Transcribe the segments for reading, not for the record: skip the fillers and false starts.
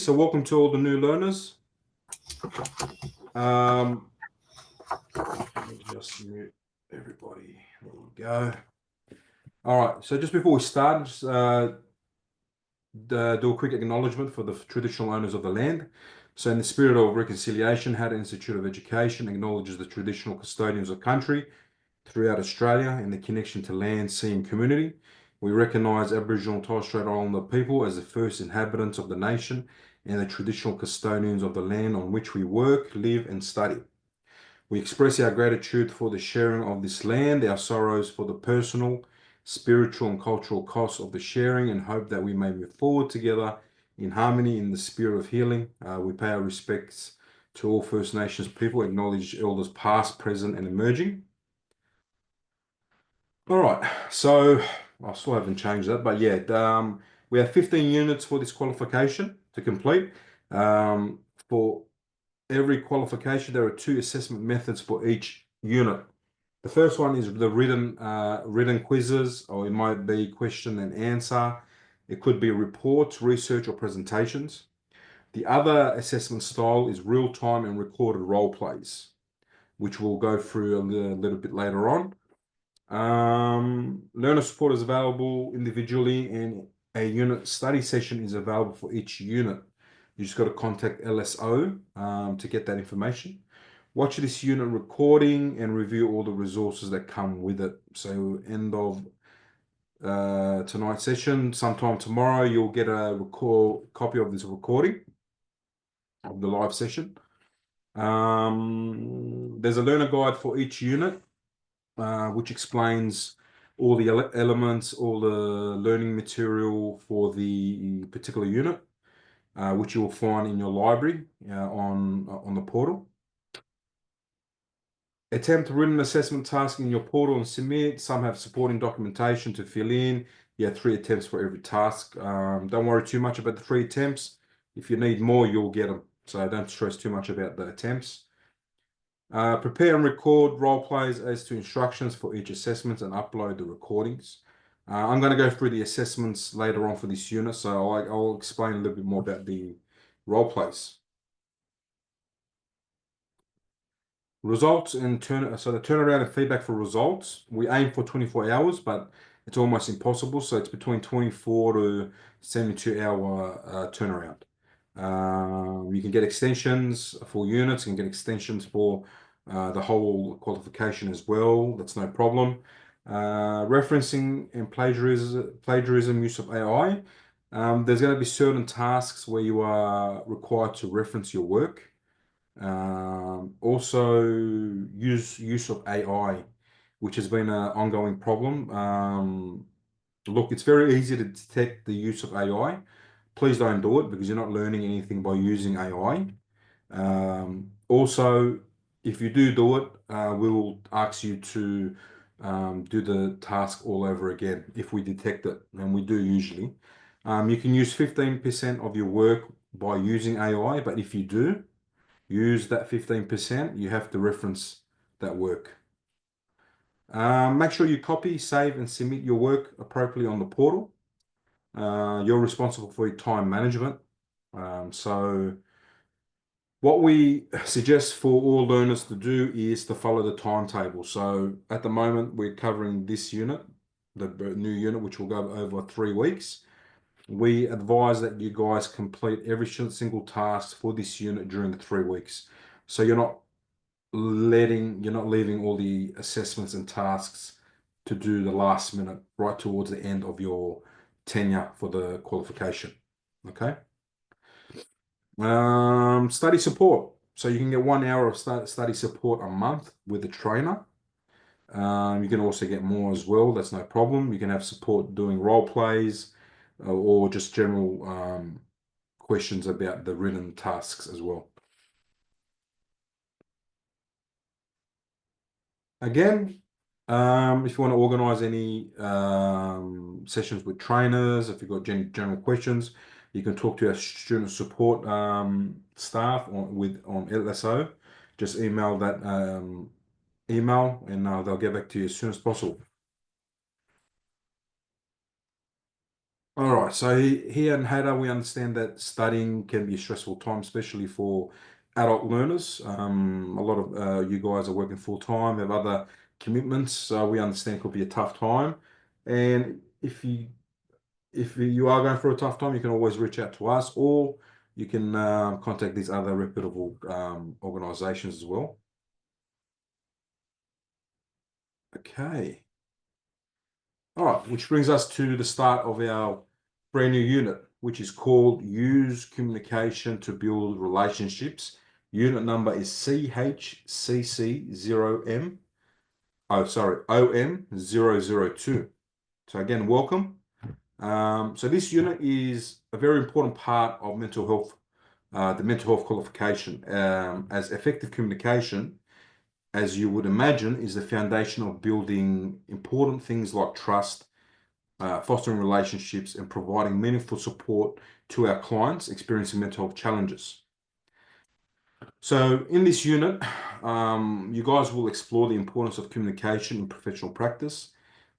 So welcome to all the new learners. Let me just mute everybody. There we go. All right. So just before we start, just do a quick acknowledgement for the traditional owners of the land. So in the spirit of reconciliation, Hattah Institute of Education acknowledges the traditional custodians of country throughout Australia and the connection to land, sea and community. We recognise Aboriginal and Torres Strait Islander people as the first inhabitants of the nation and the traditional custodians of the land on which we work, live and study. We express our gratitude for the sharing of this land, our sorrows for the personal, spiritual and cultural costs of the sharing, and hope that we may move forward together in harmony in the spirit of healing. We pay our respects to all First Nations people, acknowledge elders past, present and emerging. All right, so I still haven't changed that, but yeah, we have 15 units for this qualification to complete. For every qualification, there are 2 assessment methods for each unit. The first one is the written quizzes, or it might be question and answer. It could be reports, research, or presentations. The other assessment style is real-time and recorded role plays, which we'll go through a little bit later on. Learner support is available individually, and a unit study session is available for each unit. You just got to contact LSO to get that information. Watch this unit recording and review all the resources that come with it. So end of tonight's session, sometime tomorrow, you'll get a copy of this recording of the live session. There's a learner guide for each unit, which explains all the elements, all the learning material for the particular unit, which you will find in your library on the portal. Attempt a written assessment task in your portal and submit. Some have supporting documentation to fill in. You have 3 attempts for every task. Don't worry too much about the 3 attempts. If you need more, you'll get them. So don't stress too much about the attempts. Prepare and record role plays as to instructions for each assessment and upload the recordings. I'm going to go through the assessments later on for this unit, so I'll explain a little bit more about the role plays. Results and so the turnaround and feedback for results. We aim for 24 hours, but it's almost impossible. So it's between 24 to 72-hour turnaround. You can get extensions for units, you can get extensions for the whole qualification as well. That's no problem. Referencing and plagiarism use of AI. There's going to be certain tasks where you are required to reference your work. Also use of AI, which has been an ongoing problem. Look, it's very easy to detect the use of AI. Please don't do it because you're not learning anything by using AI. Also, if you do it, we will ask you to do the task all over again if we detect it, and we do usually. You can use 15% of your work by using AI, but if you do use that 15%, you have to reference that work. Make sure you copy, save, and submit your work appropriately on the portal. You're responsible for your time management. So what we suggest for all learners to do is to follow the timetable. So at the moment, we're covering this unit, the new unit, which will go over 3 weeks. We advise that you guys complete every single task for this unit during the 3 weeks. So you're not leaving all the assessments and tasks to do the last minute right towards the end of your tenure for the qualification. Okay. Study support. So you can get 1 hour of study support a month with a trainer. You can also get more as well. That's no problem. You can have support doing role plays or just general questions about the written tasks as well. Again, if you want to organize any sessions with trainers, if you've got general questions, you can talk to our student support staff on LSO. Just email that email and they'll get back to you as soon as possible. All right, so here in Haida, we understand that studying can be a stressful time, especially for adult learners. A lot of you guys are working full time, have other commitments, so we understand it could be a tough time. And if you are going through a tough time, you can always reach out to us, or you can contact these other reputable organizations as well. Okay. All right, which brings us to the start of our brand new unit, which is called Use Communication to Build Relationships. Unit number is CHCC0M. Oh, sorry, OM002. So again, welcome. So this unit is a very important part of mental health, the mental health qualification, as effective communication, as you would imagine, is the foundation of building important things like trust, fostering relationships, and providing meaningful support to our clients experiencing mental health challenges. So in this unit, you guys will explore the importance of communication in professional practice,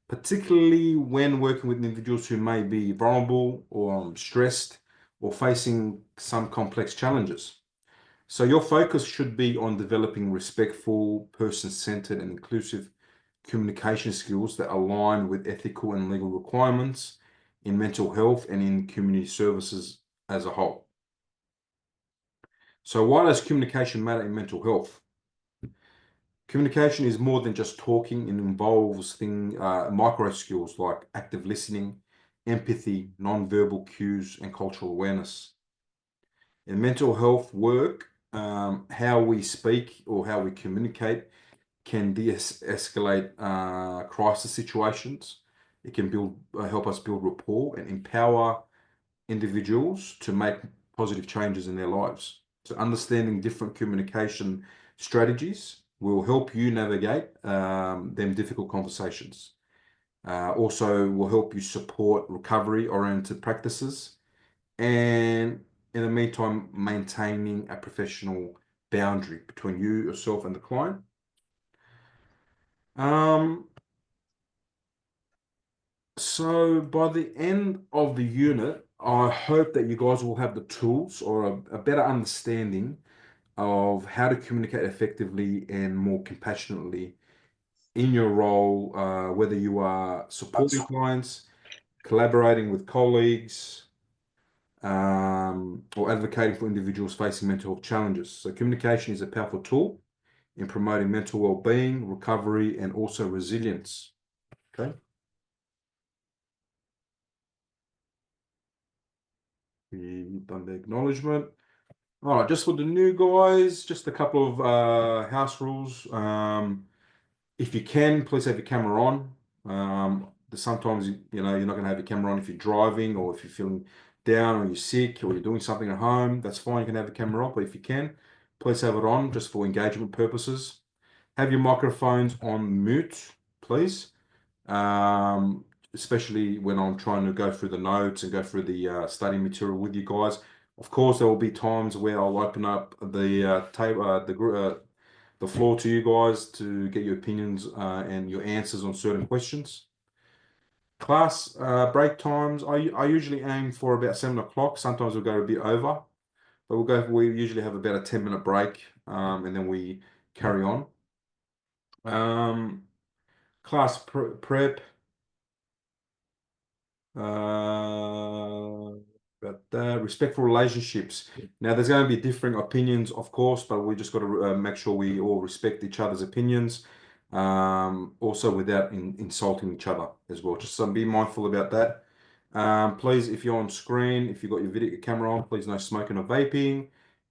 particularly when working with individuals who may be vulnerable or stressed or facing some complex challenges. So your focus should be on developing respectful, person-centered, and inclusive communication skills that align with ethical and legal requirements in mental health and in community services as a whole. So why does communication matter in mental health? Communication is more than just talking. It involves micro skills like active listening, empathy, non-verbal cues, and cultural awareness. In mental health work, how we speak or how we communicate can de-escalate crisis situations. It can help us build rapport and empower individuals to make positive changes in their lives. So understanding different communication strategies will help you navigate them difficult conversations. Also will help you support recovery-oriented practices and in the meantime, maintaining a professional boundary between you, yourself, and the client. Um, so by the end of the unit, I hope that you guys will have the tools or a better understanding of how to communicate effectively and more compassionately in your role, whether you are supporting clients, collaborating with colleagues, or advocating for individuals facing mental health challenges. So communication is a powerful tool in promoting mental well-being, recovery, and also resilience. Okay. We've done the acknowledgement. All right, just for the new guys, just a couple of house rules. If you can, please have your camera on. Sometimes you're not going to have your camera on if you're driving or if you're feeling down or you're sick or you're doing something at home. That's fine. You can have the camera on, but if you can, please have it on just for engagement purposes. Have your microphones on mute, please. Especially when I'm trying to go through the notes and go through the study material with you guys. Of course, there will be times where I'll open up the table, the floor to you guys to get your opinions and your answers on certain questions. Class break times, I usually aim for about 7 o'clock. Sometimes we'll go a bit over, but we usually have about a 10-minute break and then we carry on. Class prep. But respectful relationships. Now, there's going to be differing opinions, of course, but we just got to make sure we all respect each other's opinions, also without insulting each other as well. Just be mindful about that. Please, if you're on screen, if you've got your video camera on, please no smoking or vaping.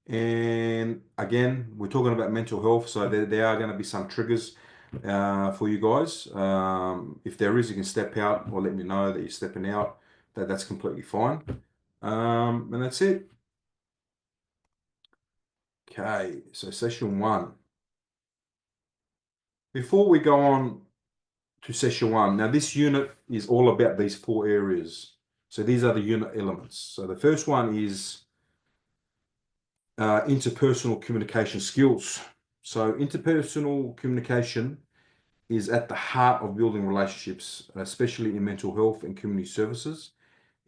And again, we're talking about mental health, so there are going to be some triggers for you guys. If there is, you can step out or let me know that you're stepping out. That's completely fine. And that's it. Okay, so session 1. Before we go on to session 1, now this unit is all about these 4 areas. So these are the unit elements. So the first one is interpersonal communication skills. So interpersonal communication is at the heart of building relationships, especially in mental health and community services.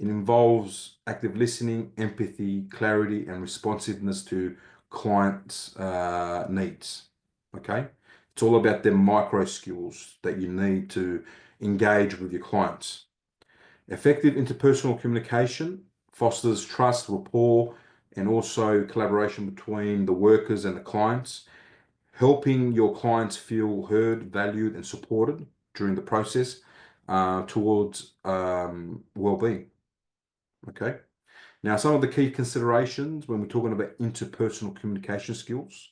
It involves active listening, empathy, clarity, and responsiveness to clients' needs. Okay? It's all about the micro skills that you need to engage with your clients. Effective interpersonal communication fosters trust, rapport, and also collaboration between the workers and the clients, helping your clients feel heard, valued, and supported during the process towards well-being. Okay. Now, some of the key considerations when we're talking about interpersonal communication skills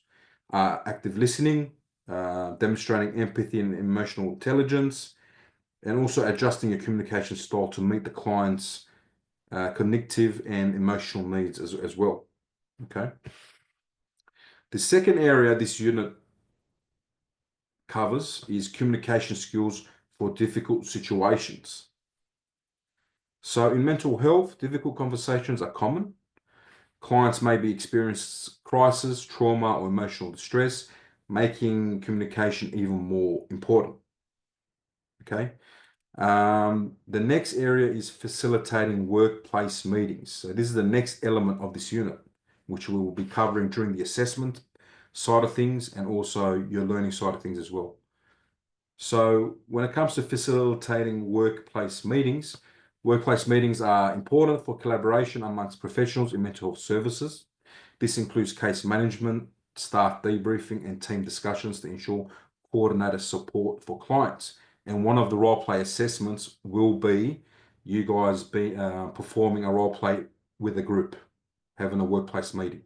are active listening, demonstrating empathy and emotional intelligence, and also adjusting your communication style to meet the client's cognitive and emotional needs as well. Okay. The second area this unit covers is communication skills for difficult situations. So in mental health, difficult conversations are common. Clients may be experiencing crisis, trauma, or emotional distress, making communication even more important. Okay. The next area is facilitating workplace meetings. So this is the next element of this unit, which we will be covering during the assessment side of things and also your learning side of things as well. So when it comes to facilitating workplace meetings are important for collaboration amongst professionals in mental health services. This includes case management, staff debriefing, and team discussions to ensure coordinated support for clients. And one of the role play assessments will be you guys be performing a role play with a group, having a workplace meeting.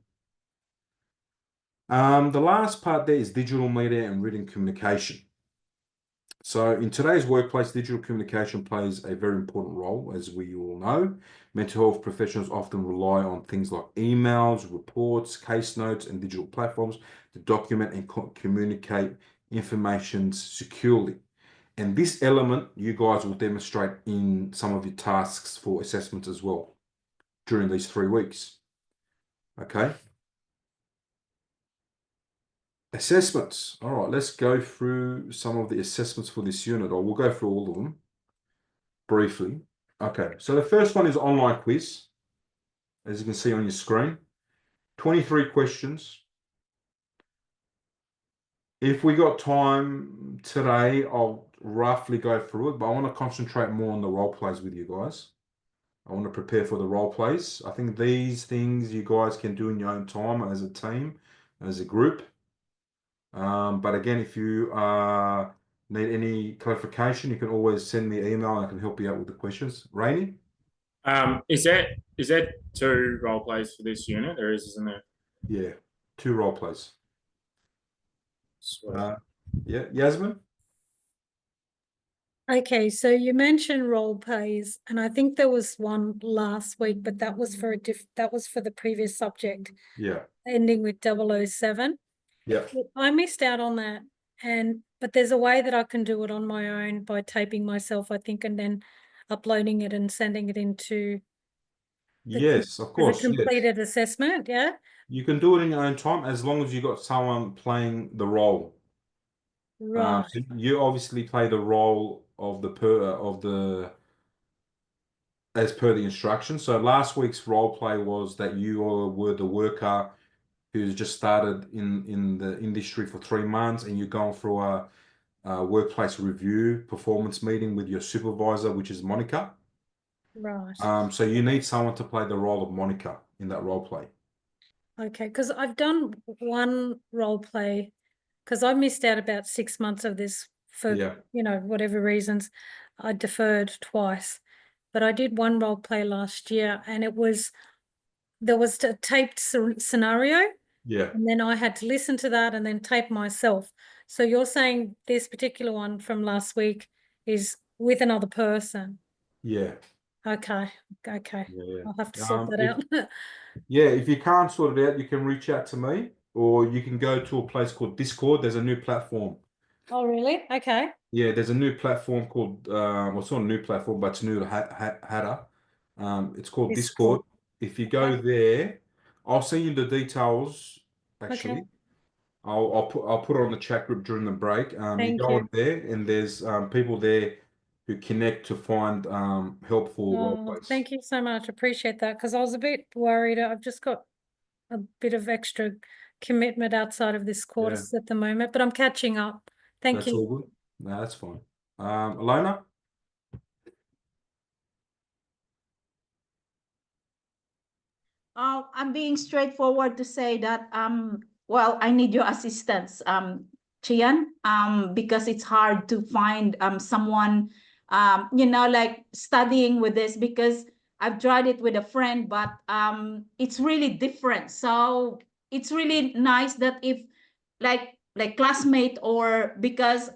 The last part there is digital media and written communication. So in today's workplace, digital communication plays a very important role, as we all know. Mental health professionals often rely on things like emails, reports, case notes, and digital platforms to document and communicate information securely. And this element, you guys will demonstrate in some of your tasks for assessments as well during these 3 weeks. Okay. Assessments. All right, let's go through some of the assessments for this unit, or we'll go through all of them briefly. Okay, so the first one is online quiz, as you can see on your screen. 23 questions. If we got time today, I'll roughly go through it, but I want to concentrate more on the role plays with you guys. I want to prepare for the role plays. I think these things you guys can do in your own time as a team, as a group. But again, if you need any clarification, you can always send me an email and I can help you out with the questions. Rainy? Is that 2 role plays for this unit, or isn't it? Yeah, 2 role plays. Sweet. Yeah, Yasmin? Okay, so you mentioned role plays, and I think there was one last week, but that was for the previous subject, Yeah, ending with 007. yeah. I missed out on that, but there's a way that I can do it on my own by taping myself, I think, and then uploading it and sending it into Yes, of the course. Yes. completed assessment. Yeah. You can do it in your own time as long as you got someone playing the role. Right. So you obviously play the role of as per the instructions. So last week's role play was that you were the worker who's just started in the industry for 3 months, and you're going through a workplace review performance meeting with your supervisor, which is Monica. Right. So you need someone to play the role of Monica in that role play. Okay, because I've done one role play because I missed out about 6 months of this for, Yeah. whatever reasons. I deferred twice, but I did one role play last year, and there was a taped scenario, Yeah. and then I had to listen to that and then tape myself. So you're saying this particular one from last week is with another person? Yeah. Okay. Yeah. I'll have to sort that If out. if you can't sort it out, you can reach out to me, or you can go to a place called Discord. There's a new platform. Oh, really? Okay. Yeah, there's a new platform called well, it's not a new platform, but it's new to Hatter. It's called Discord. Discord. If you Okay. go there, I'll send you the details. Okay. Actually, I'll put it on the chat group during the break. You Thank go you. on there, and there's people there who connect to find helpful role Oh, plays. thank you so much. Appreciate that because I was a bit worried. I've just got a bit of extra commitment outside of this course at the moment, but I'm catching up. Thank That's you. all good. No, that's fine. Alona? I'm being straightforward to say that well, I need your assistance, Chian, because it's hard to find someone you know, like studying with this, because I've tried it with a friend, but it's really different. So it's really nice that if like classmate, or because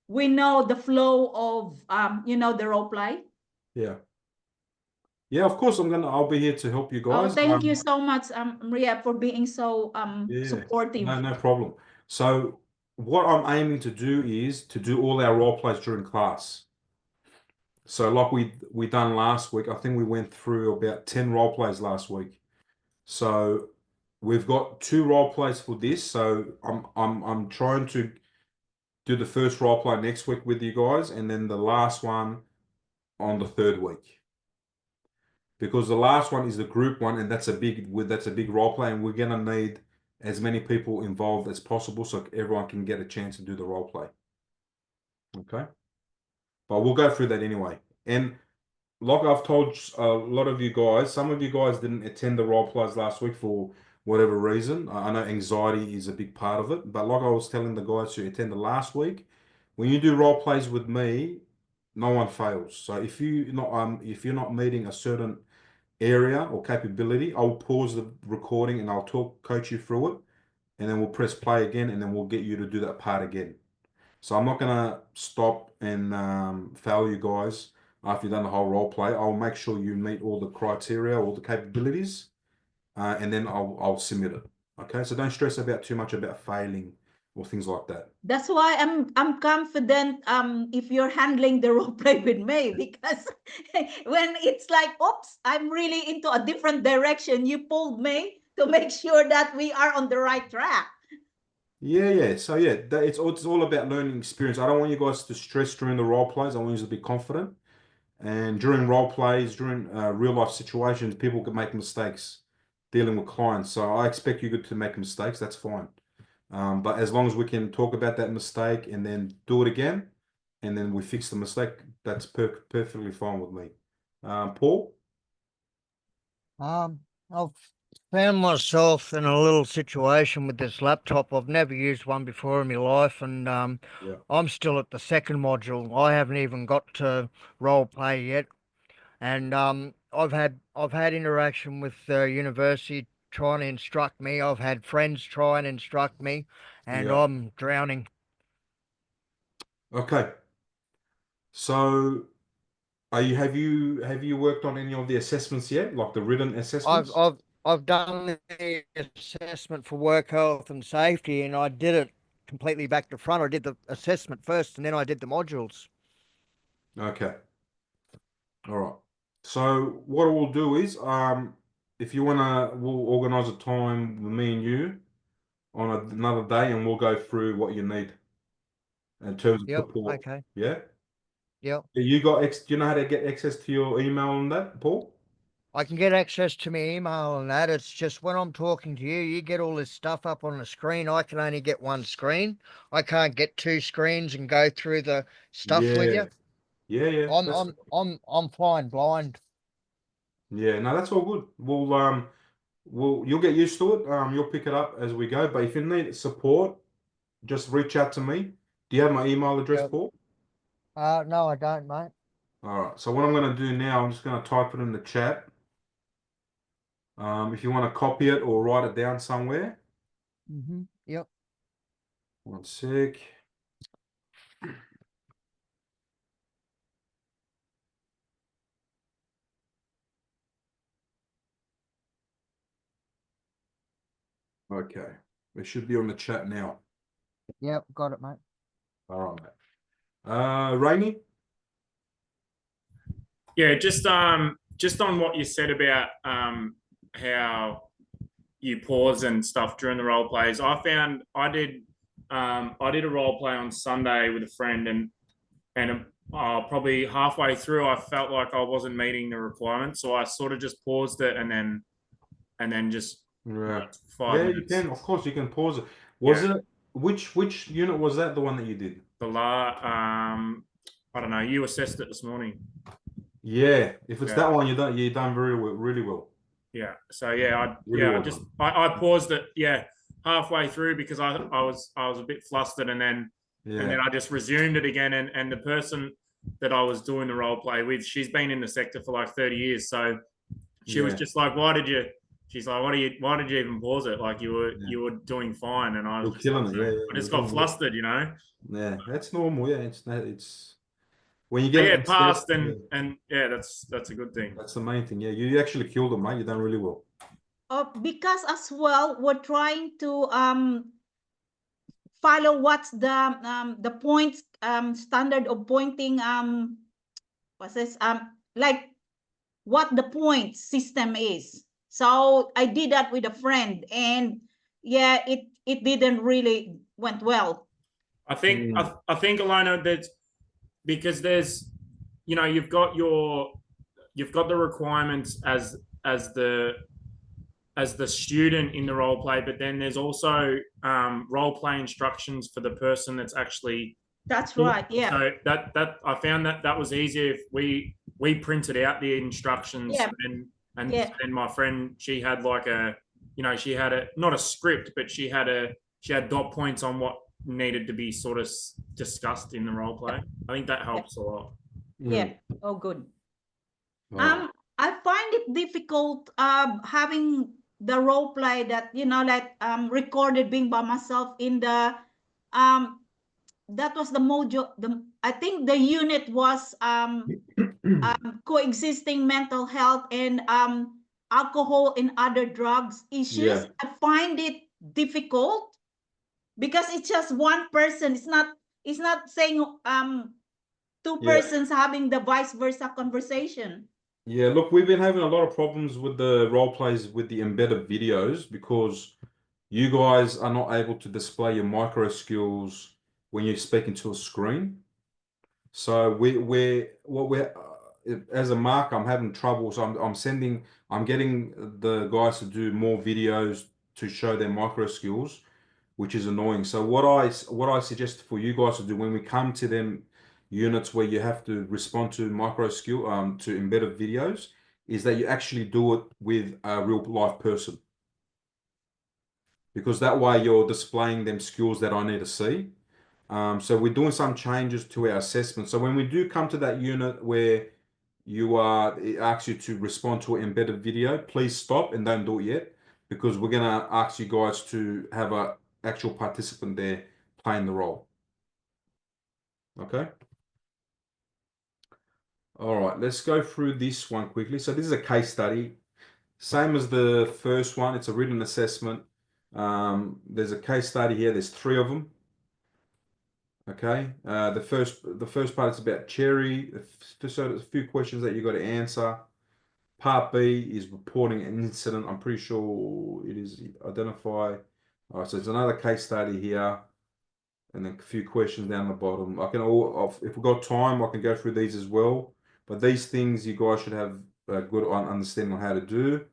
we know the flow of you know, the role play. Yeah. Yeah, of course I'll be here to help you Oh, guys. thank you so much, Maria, for being so Yeah, supportive. no problem. So what I'm aiming to do is to do all our role plays during class. So like we done last week, I think we went through about 10 role plays last week. So we've got 2 role plays for this. So I'm trying to do the first role play next week with you guys, and then the last one on the 3rd week. Because the last one is the group one, and that's a big role play, and we're gonna need as many people involved as possible so everyone can get a chance to do the role play. Okay, but we'll go through that anyway. And like I've told a lot of you guys, some of you guys didn't attend the role plays last week for whatever reason. I know anxiety is a big part of it, but like I was telling the guys who attended last week, when you do role plays with me, no one fails. So if you're not meeting a certain area or capability, I'll pause the recording and I'll coach you through it, and then we'll press play again, and then we'll get you to do that part again. So I'm not gonna stop and fail you guys after you've done the whole role play. I'll make sure you meet all the criteria, all the capabilities, and then I'll submit it. Okay, so don't stress about too much about failing or things like that. That's why I'm confident if you're handling the role play with me, because when it's like, oops, I'm really into a different direction, you pulled me to make sure that we are on the right track. Yeah. So yeah, it's all about learning experience. I don't want you guys to stress during the role plays. I want you to be confident. And during role plays, during real life situations, people can make mistakes dealing with clients. So I expect you to make mistakes. That's fine. But as long as we can talk about that mistake and then do it again, and then we fix the mistake, that's perfectly fine with me. Paul? I've found myself in a little situation with this laptop. I've never used one before in my life, and Yeah. I'm still at the 2nd module. I haven't even got to role play yet, and I've had interaction with the university trying to instruct me. I've had friends try and instruct me, and Yeah. I'm drowning. Okay. So have you worked on any of the assessments yet, like the written assessments? I've done the assessment for work health and safety, and I did it completely back to front. I did the assessment first, and then I did the modules. Okay. All right. So what we'll do is, if you wanna, we'll organize a time with me and you on another day, and we'll go through what you need in terms of Yep. support. Okay. Yeah. Yep. You got do you know how to get access to your email on that, Paul? I can get access to my email and that. It's just when I'm talking to you, you get all this stuff up on the screen. I can only get one screen. I can't get 2 screens and go through the stuff with Yeah. you. Yeah. I'm flying blind. Yeah. No, that's all good. You'll get used to it. You'll pick it up as we go. But if you need support, just reach out to me. Do you have my email address, Yep. Paul? No, I don't, mate. All right. So what I'm going to do now, I'm just going to type it in the chat. If you want to copy it or write it down somewhere. Yep. One sec. Okay. It should be on the chat now. Yep. Got it, mate. All right, mate. Rainey? Yeah, just on what you said about how you pause and stuff during the role plays. I did a role play on Sunday with a friend, and probably halfway through, I felt like I wasn't meeting the requirements, so I sort of just paused it and then just Yeah. 5 Yeah, you minutes. can. Of course, you can pause it. Was Yeah. it which unit was that? The one that you did? I don't know. You assessed it this morning. Yeah. If it's Yeah. that one, you done very well, really well. Yeah. So yeah, Really well done. I paused it. Yeah, halfway through because I was a bit flustered, and then Yeah. I just resumed it again. And the person that I was doing the role play with, she's been in the sector for like 30 years. So she was Yeah. just like, "Why did you?" She's like, why did you even pause it? Like Yeah. you were doing fine." And I was You're just killing like, it. Yeah, I yeah. just You're got doing well. flustered, you know. Yeah, that's normal. Yeah, it's when you But get yeah, it passed, yeah, and yeah, that's a good thing. that's the main thing. Yeah, you actually killed it, mate. You done really well. Because as well, we're trying to follow what's the points standard of pointing what's this like what the point system is. So I did that with a friend, and yeah, it didn't really went well. I think Alona, that because there's you've got the requirements as the student in the role play, but then there's also role play instructions for the person that's actually. That's right. Yeah. So that I found that was easier if we printed out the instructions. Yeah. And my friend, she had like she had not a script, but she had dot points on what needed to be sort of discussed in the role play. I think that helps a lot. Yeah. Oh, good. Oh. I find it difficult having the role play that like recorded being by myself in the that was the mojo. I think the unit was coexisting mental health and alcohol and other drugs issues. Yeah. I find it difficult because it's just one person. It's not saying two Yeah. persons having the vice versa conversation. Yeah, look, we've been having a lot of problems with the role plays with the embedded videos because you guys are not able to display your micro skills when you're speaking to a screen. So we're as a mark, I'm having trouble. So I'm getting the guys to do more videos to show their micro skills, which is annoying. So what I suggest for you guys to do when we come to them units where you have to respond to micro skill to embedded videos is that you actually do it with a real life person, because that way you're displaying them skills that I need to see. So we're doing some changes to our assessment. So when we do come to that unit where it asks you to respond to an embedded video, please stop and don't do it yet, because we're gonna ask you guys to have a actual participant there playing the role. Okay. All right, let's go through this one quickly. So this is a case study, same as the first one. It's a written assessment. There's a case study here. There's 3 of them. Okay. The first part is about Cherry. So there's a few questions that you got to answer. Part B is reporting an incident. I'm pretty sure it is identify. All right, so there's another case study here, and then a few questions down the bottom. If we've got time, I can go through these as well. But these things you guys should have a good understanding on how to do.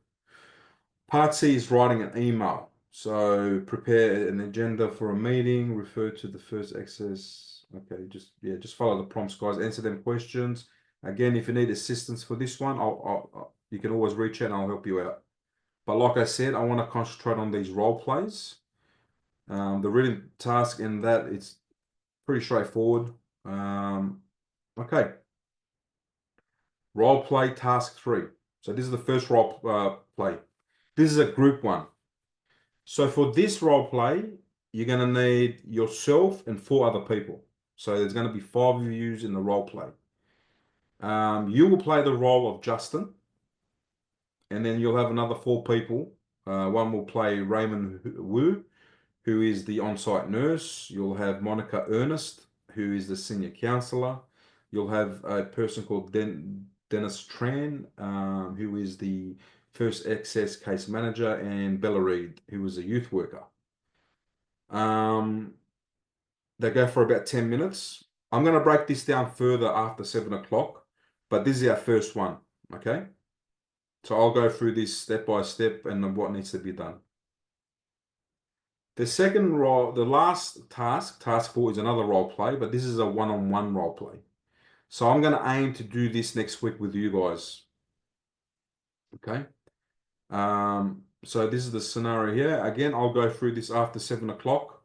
Part C is writing an email. So prepare an agenda for a meeting, refer to the first access. Okay, just follow the prompts, guys. Answer them questions. Again, if you need assistance for this one, you can always reach out and I'll help you out. But like I said, I want to concentrate on these role plays. The written task in that, it's pretty straightforward. Okay. Role play task 3. So this is the first role play. This is a group one. So for this role play, you're going to need yourself and 4 other people. So there's going to be 5 of you in the role play. You will play the role of Justin, and then you'll have another 4 people. One will play Raymond Wu, who is the on-site nurse. You'll have Monica Ernest, who is the senior counselor. You'll have a person called Dennis Tran, who is the first access case manager, and Bella Reed, who is a youth worker. They go for about 10 minutes. I'm going to break this down further after 7 o'clock, but this is our first one, okay? So I'll go through this step by step and what needs to be done. The second role, the last task 4, is another role play, but this is a one-on-one role play. So I'm going to aim to do this next week with you guys. Okay. So this is the scenario here. Again, I'll go through this after 7 o'clock.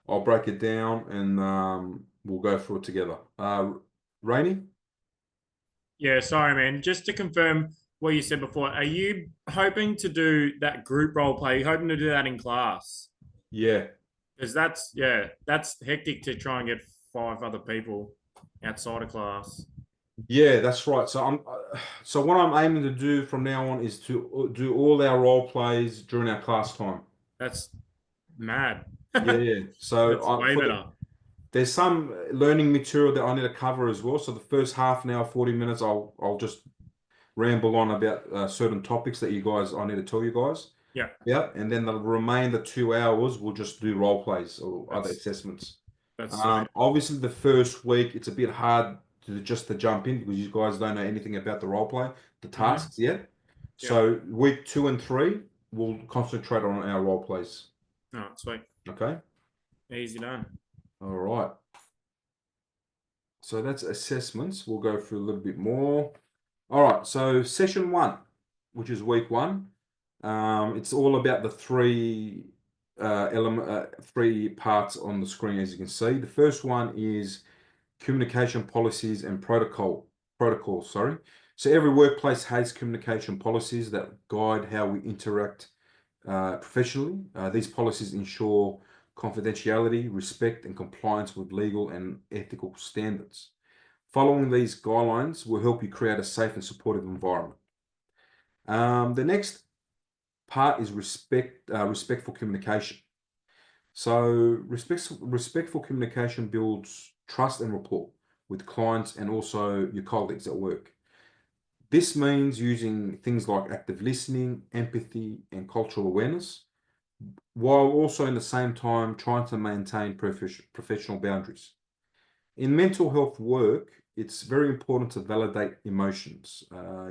I'll break it down and we'll go through it together. Rainey? Yeah, sorry, man. Just to confirm what you said before, are you hoping to do that group role play? Are you hoping to do that in class? Yeah. Because that's hectic to try and get 5 other people outside of class. Yeah, that's right. So what I'm aiming to do from now on is to do all our role plays during our class time. That's mad. Yeah. So That's way better. there's some learning material that I need to cover as well. So the first half an hour, 40 minutes, I'll just ramble on about certain topics that I need to tell you guys. Yeah. Yeah. And then the remainder 2 hours, we'll just do role plays or other assessments. That's sweet. Obviously the first week, it's a bit hard to jump in because you guys don't know anything about the role play, the tasks yet. So week 2 and 3, we'll concentrate on our role plays. Oh, sweet. Okay. Easy done. All right. So that's assessments. We'll go through a little bit more. All right. So session 1, which is week 1, it's all about the 3 3 parts on the screen, as you can see. The first one is communication policies and protocols. Sorry. So every workplace has communication policies that guide how we interact professionally. These policies ensure confidentiality, respect, and compliance with legal and ethical standards. Following these guidelines will help you create a safe and supportive environment. The next part is respectful communication. So respectful communication builds trust and rapport with clients and also your colleagues at work. This means using things like active listening, empathy, and cultural awareness, while also in the same time trying to maintain professional boundaries. In mental health work, it's very important to validate emotions,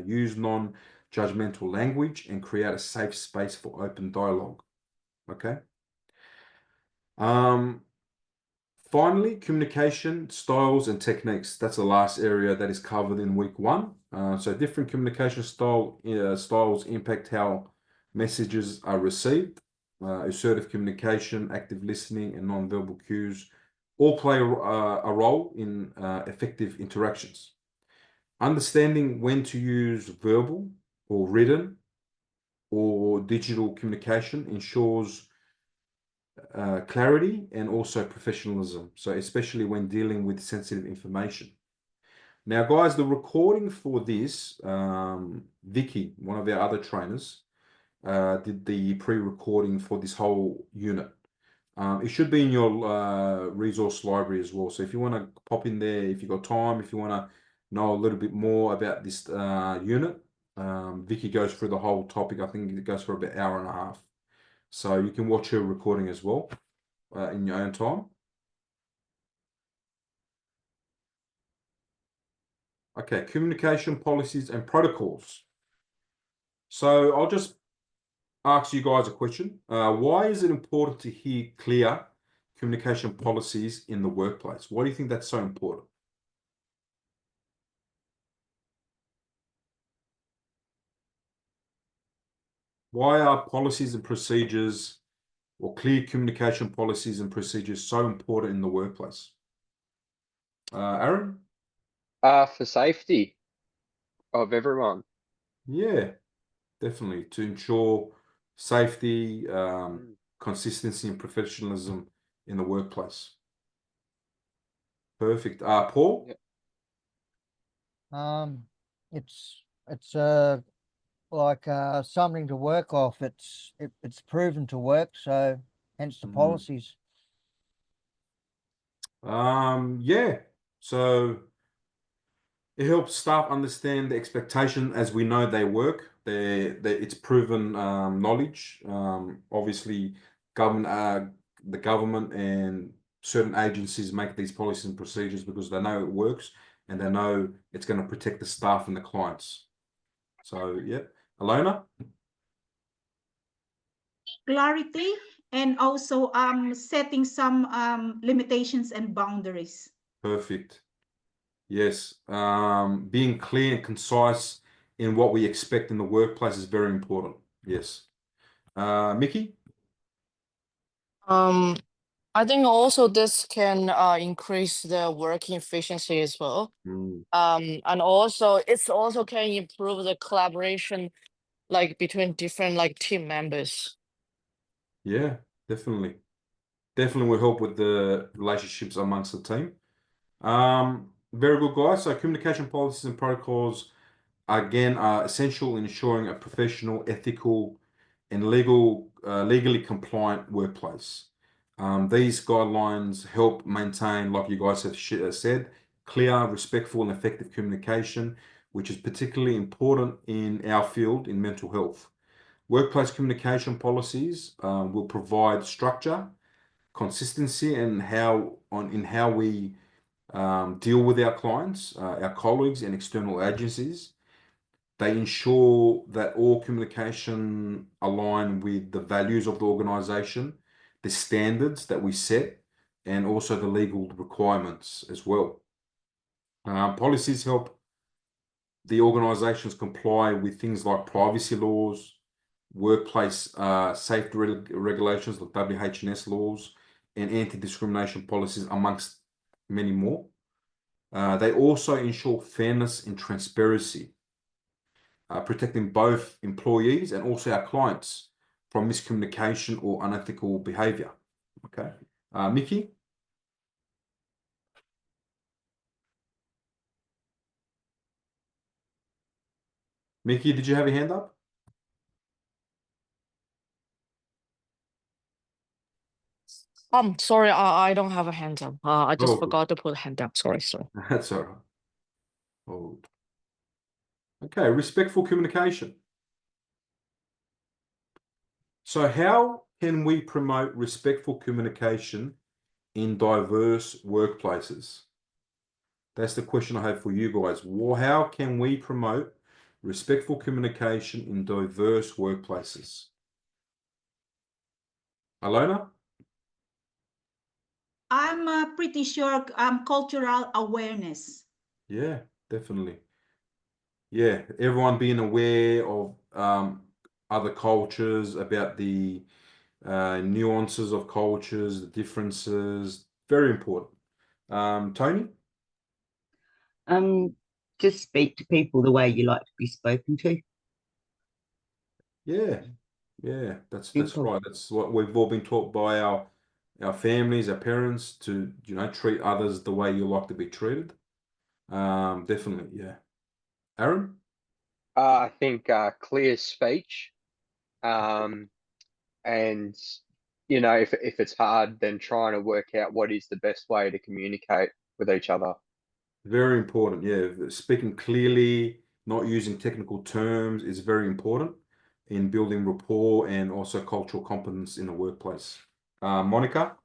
use non-judgmental language, and create a safe space for open dialogue. Okay. Finally, communication styles and techniques. That's the last area that is covered in week 1. So different communication styles impact how messages are received. Assertive communication, active listening, and non-verbal cues all play a role in effective interactions. Understanding when to use verbal or written or digital communication ensures clarity and also professionalism. So especially when dealing with sensitive information. Now, guys, the recording for this, Vicky, one of our other trainers, did the pre-recording for this whole unit. It should be in your resource library as well. So if you want to pop in there, if you've got time, if you want to know a little bit more about this unit, Vicky goes through the whole topic. I think it goes for about an hour and a half. So you can watch her recording as well in your own time. Okay, communication policies and protocols. So I'll just ask you guys a question. Why is it important to hear clear communication policies in the workplace? Why do you think that's so important? Why are policies and procedures or clear communication policies and procedures so important in the workplace? Aaron? For safety of everyone. Yeah, definitely. To ensure safety, consistency, and professionalism in the workplace. Perfect. Paul? It's like something to work off. It's proven to work, so hence the policies. Yeah. So it helps staff understand the expectation as we know they work. It's proven knowledge. Obviously, the government and certain agencies make these policies and procedures because they know it works and they know it's going to protect the staff and the clients. So, yeah. Alona? Clarity and also setting some limitations and boundaries. Perfect. Yes. Being clear and concise in what we expect in the workplace is very important. Yes. Mickey? I think also this can increase the working efficiency as well. And also it's also can improve the collaboration like between different like team members. Yeah, definitely. Definitely will help with the relationships amongst the team. Very good, guys. So communication policies and protocols, again, are essential in ensuring a professional, ethical, and legally compliant workplace. These guidelines help maintain, like you guys have said, clear, respectful, and effective communication, which is particularly important in our field in mental health. Workplace communication policies will provide structure, consistency, and in how we deal with our clients, our colleagues, and external agencies. They ensure that all communication align with the values of the organization, the standards that we set, and also the legal requirements as well. Policies help the organizations comply with things like privacy laws, workplace safety regulations like WH&S laws, and anti-discrimination policies, amongst many more. They also ensure fairness and transparency, protecting both employees and also our clients from miscommunication or unethical behavior. Okay. Mickey? Mickey, did you have your hand up? Sorry, I don't have a hand up. I just Oh, good. forgot to put a hand up. Sorry. That's all right. Oh. Okay, respectful communication. So how can we promote respectful communication in diverse workplaces? That's the question I have for you guys. Well, how can we promote respectful communication in diverse workplaces? Alona? I'm pretty sure cultural awareness. Yeah, definitely. Yeah, everyone being aware of other cultures, about the nuances of cultures, the differences, very important. Tony? Just speak to people the way you like to be spoken to. Yeah, that's Simple. right. That's what we've all been taught by our families, our parents, to treat others the way you like to be treated. Definitely, yeah. Aaron? I think clear speech, and if it's hard, then trying to work out what is the best way to communicate with each other. Very important, yeah. Speaking clearly, not using technical terms is very important in building rapport and also cultural competence in the workplace. Monica?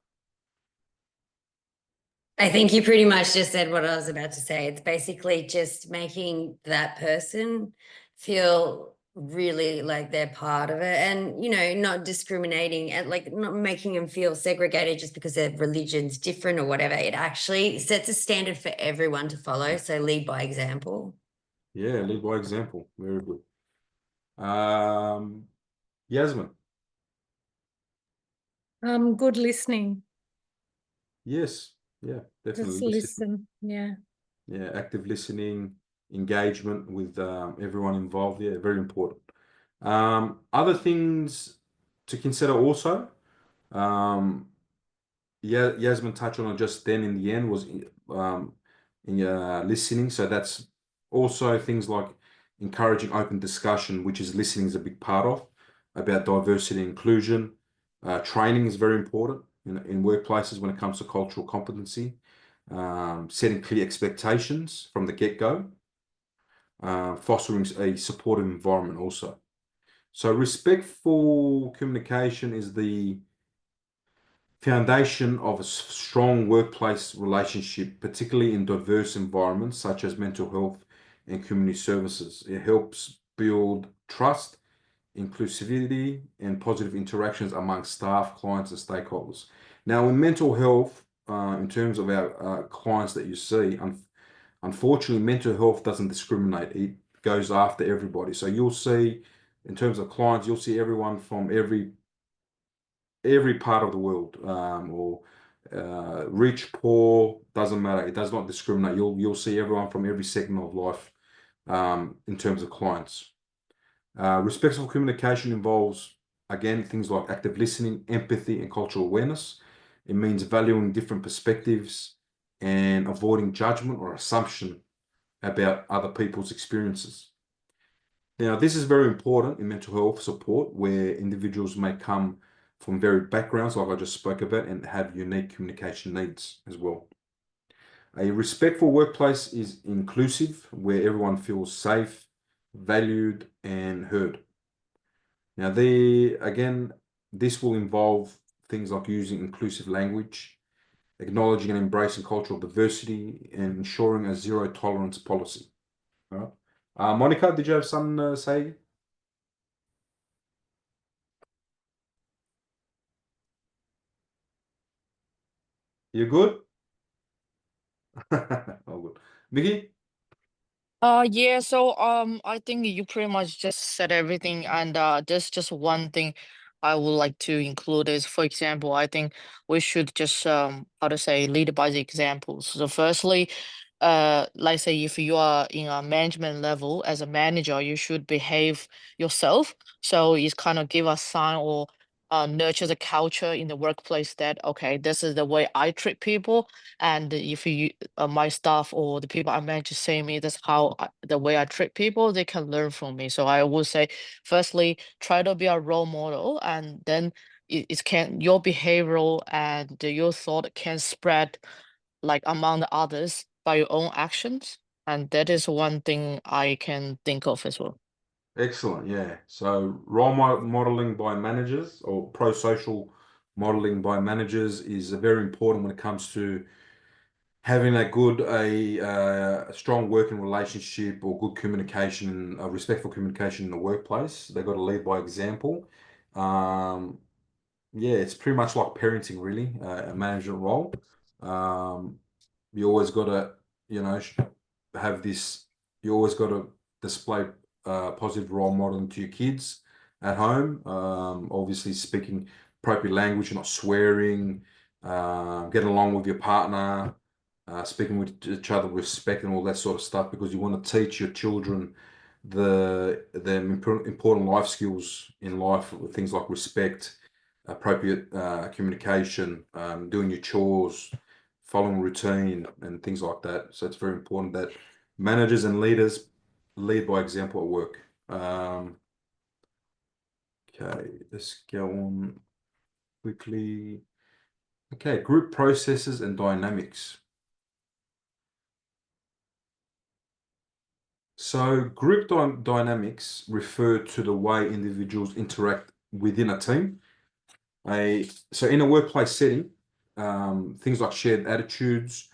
I think you pretty much just said what I was about to say. It's basically just making that person feel really like they're part of it, and not discriminating and like not making them feel segregated just because their religion's different or whatever. It actually sets a standard for everyone to follow. So lead by example. Yeah, lead by example. Very good. Yasmin? Good listening. Yes, yeah, Just definitely. listen. Yeah. Yeah, active listening, engagement with everyone involved. Yeah, very important. Other things to consider also, Yasmin touched on it just then in the end, was in listening. So that's also things like encouraging open discussion, which is listening is a big part of, about diversity and inclusion. Training is very important in workplaces when it comes to cultural competency. Setting clear expectations from the get-go, fostering a supportive environment also. So respectful communication is the Foundation of a strong workplace relationship, particularly in diverse environments such as mental health and community services. It helps build trust, inclusivity, and positive interactions among staff, clients, and stakeholders. Now, in mental health, in terms of our clients that you see, unfortunately, mental health doesn't discriminate. It goes after everybody. So you'll see, in terms of clients, you'll see everyone from every part of the world, or rich, poor, doesn't matter. It does not discriminate. You'll see everyone from every segment of life, in terms of clients. Respectful communication involves, again, things like active listening, empathy, and cultural awareness. It means valuing different perspectives and avoiding judgment or assumption about other people's experiences. Now, this is very important in mental health support, where individuals may come from varied backgrounds, like I just spoke about, and have unique communication needs as well. A respectful workplace is inclusive, where everyone feels safe, valued, and heard. Now, this will involve things like using inclusive language, acknowledging and embracing cultural diversity, and ensuring a zero tolerance policy. All right. Monica, did you have something to say? You good? Oh, good. Mickey? Yeah, so I think you pretty much just said everything, and there's just one thing I would like to include is, for example, I think we should just how to say, lead by the examples. So firstly, like say if you are in a management level as a manager, you should behave yourself. So it's kind of give a sign or nurture the culture in the workplace that okay, this is the way I treat people, and if you my staff or the people I manage say me, that's how the way I treat people, they can learn from me. So I would say, firstly, try to be a role model, and then it can your behavioral and your thought can spread like among the others by your own actions, and that is one thing I can think of as well. Excellent, yeah. So role modeling by managers, or pro-social modeling by managers, is very important when it comes to having a strong working relationship or good communication, respectful communication in the workplace. They've got to lead by example. Yeah, it's pretty much like parenting, really, a management role. You always got to, have this. You always got to display positive role modeling to your kids at home. Obviously, speaking appropriate language, not swearing, getting along with your partner, speaking with each other with respect and all that sort of stuff, because you want to teach your children the important life skills in life, things like respect, appropriate communication, doing your chores, following routine, and things like that. So it's very important that managers and leaders lead by example at work. Okay, let's go on quickly. Okay, group processes and dynamics. So group dynamics refer to the way individuals interact within a team. So in a workplace setting, things like shared attitudes,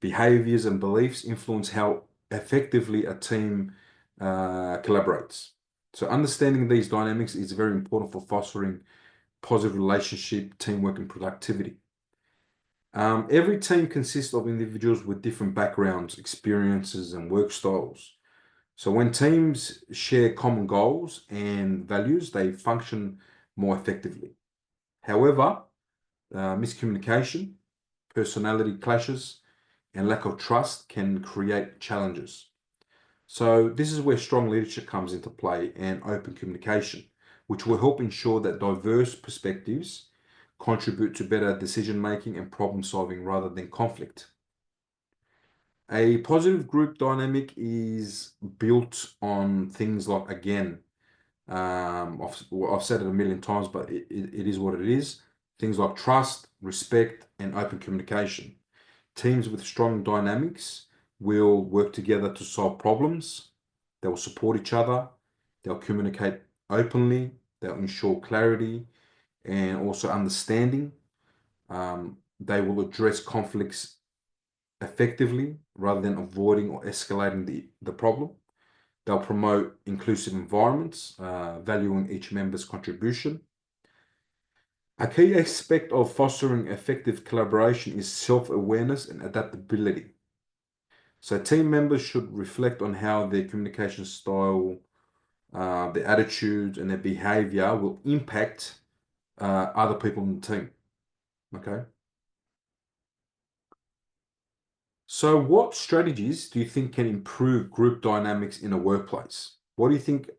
behaviors, and beliefs influence how effectively a team collaborates. So understanding these dynamics is very important for fostering positive relationship, teamwork, and productivity. Every team consists of individuals with different backgrounds, experiences, and work styles. So when teams share common goals and values, they function more effectively. However, miscommunication, personality clashes, and lack of trust can create challenges. So this is where strong leadership comes into play, and open communication, which will help ensure that diverse perspectives contribute to better decision making and problem solving rather than conflict. A positive group dynamic is built on things like, again, I've said it a million times, but it is what it is. Things like trust, respect, and open communication. Teams with strong dynamics will work together to solve problems. They will support each other. They'll communicate openly. They'll ensure clarity and also understanding. They will address conflicts effectively rather than avoiding or escalating the problem. They'll promote inclusive environments, valuing each member's contribution. A key aspect of fostering effective collaboration is self-awareness and adaptability. So team members should reflect on how their communication style, their attitudes, and their behavior will impact other people in the team. Okay. So what strategies do you think can improve group dynamics in a workplace? What do you think?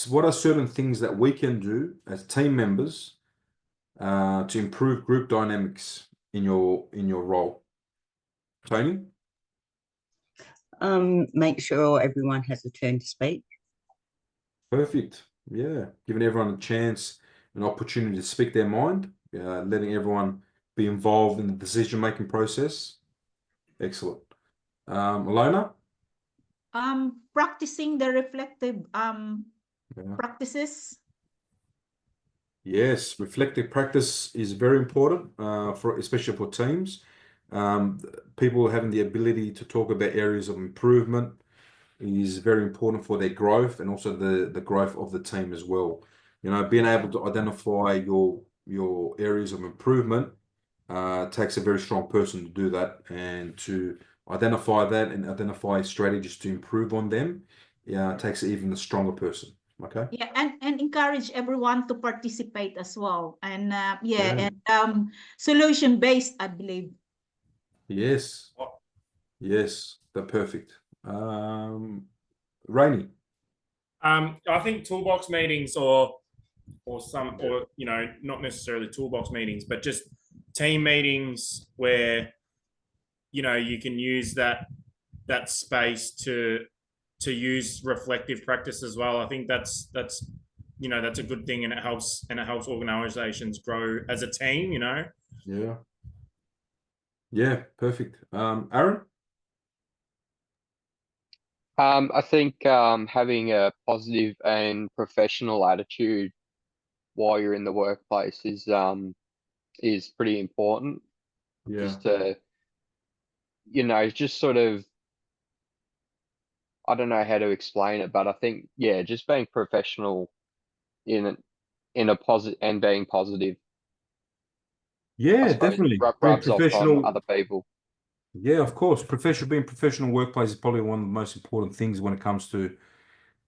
What are certain things that we can do as team members to improve group dynamics in your role? Tony? Make sure everyone has a turn to speak. Perfect. Yeah, giving everyone a chance, an opportunity to speak their mind, letting everyone be involved in the decision-making process. Excellent. Alona? Practicing the reflective Yeah. practices. Yes, reflective practice is very important especially for teams. People having the ability to talk about areas of improvement is very important for their growth and also the growth of the team as well. You know, being able to identify your areas of improvement takes a very strong person to do that, and to identify that and identify strategies to improve on them, takes even a stronger person. Okay. Yeah, and encourage everyone to participate as well. And Yeah. and solution based, I believe. Yes. Yes, they're perfect. Rainy. I think toolbox meetings or you know, not necessarily toolbox meetings, but just team meetings where, you know, you can use that space to use reflective practice as well. I think that's you know, that's a good thing, and it helps organizations grow as a team, you know. Yeah. Yeah, perfect. Aaron? I think having a positive and professional attitude while you're in the workplace is pretty important. Yeah. Just to, you know, just sort of, I don't know how to explain it, but I think, yeah, just being professional in a positive and being positive, I Yeah, suppose, definitely. Being rubs off on professional. other people. Yeah, of course. Being professional workplace is probably one of the most important things when it comes to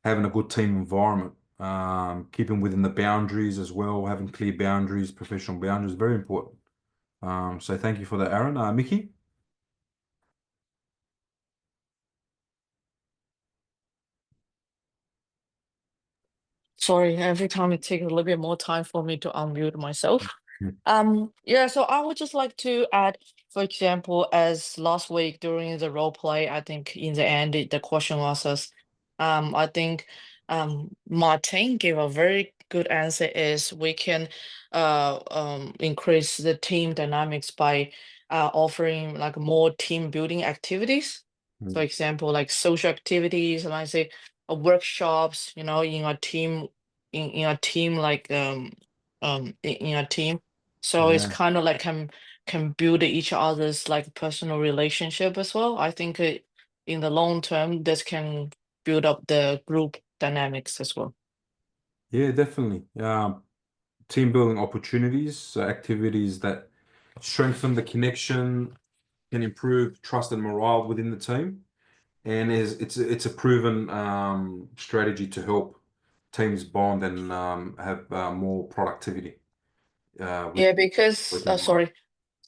having a good team environment. Keeping within the boundaries as well, having clear boundaries, professional boundaries, very important. So thank you for that, Aaron. Mickey? Sorry, every time it takes a little bit more time for me to unmute myself. Yeah, so I would just like to add, for example, as last week during the role play, I think in the end the question was us, I think Martin gave a very good answer, is we can increase the team dynamics by offering like more team building activities. For example, like social activities, like say workshops, you know, in a team, in a team like in a team. So it's Yeah. kind of like can build each other's like personal relationship as well. I think in the long term, this can build up the group dynamics as well. Yeah, definitely. Team building opportunities, so activities that strengthen the connection, can improve trust and morale within the team, and it's a proven strategy to help teams bond and have more productivity. Yeah, because within sorry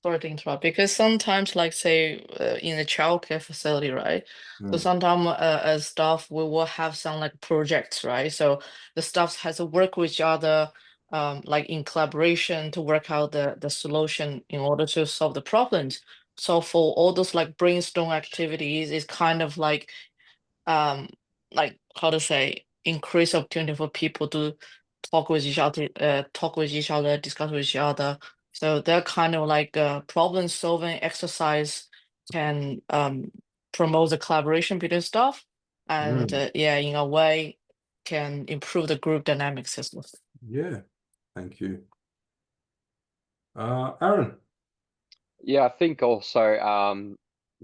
to interrupt, because sometimes like say in the childcare facility, right? So sometimes as staff we will have some like projects, right? So the staff has to work with each other, like in collaboration to work out the solution in order to solve the problems. So for all those like brainstorm activities, it's kind of like how to say, increase opportunity for people to talk with each other, discuss with each other. So that kind of like problem solving exercise can promote the collaboration between staff, and yeah, in a way can improve the group dynamics as well. Yeah, thank you. Aaron. Yeah, I think also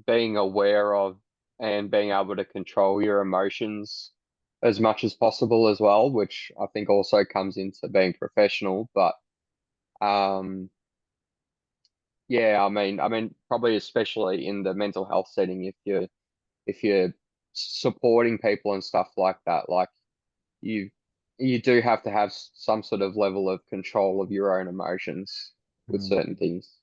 being aware of and being able to control your emotions as much as possible as well, which I think also comes into being professional. But yeah, I mean, probably especially in the mental health setting, if you're supporting people and stuff like that, like you you do have to have some sort of level of control of your own emotions with certain things.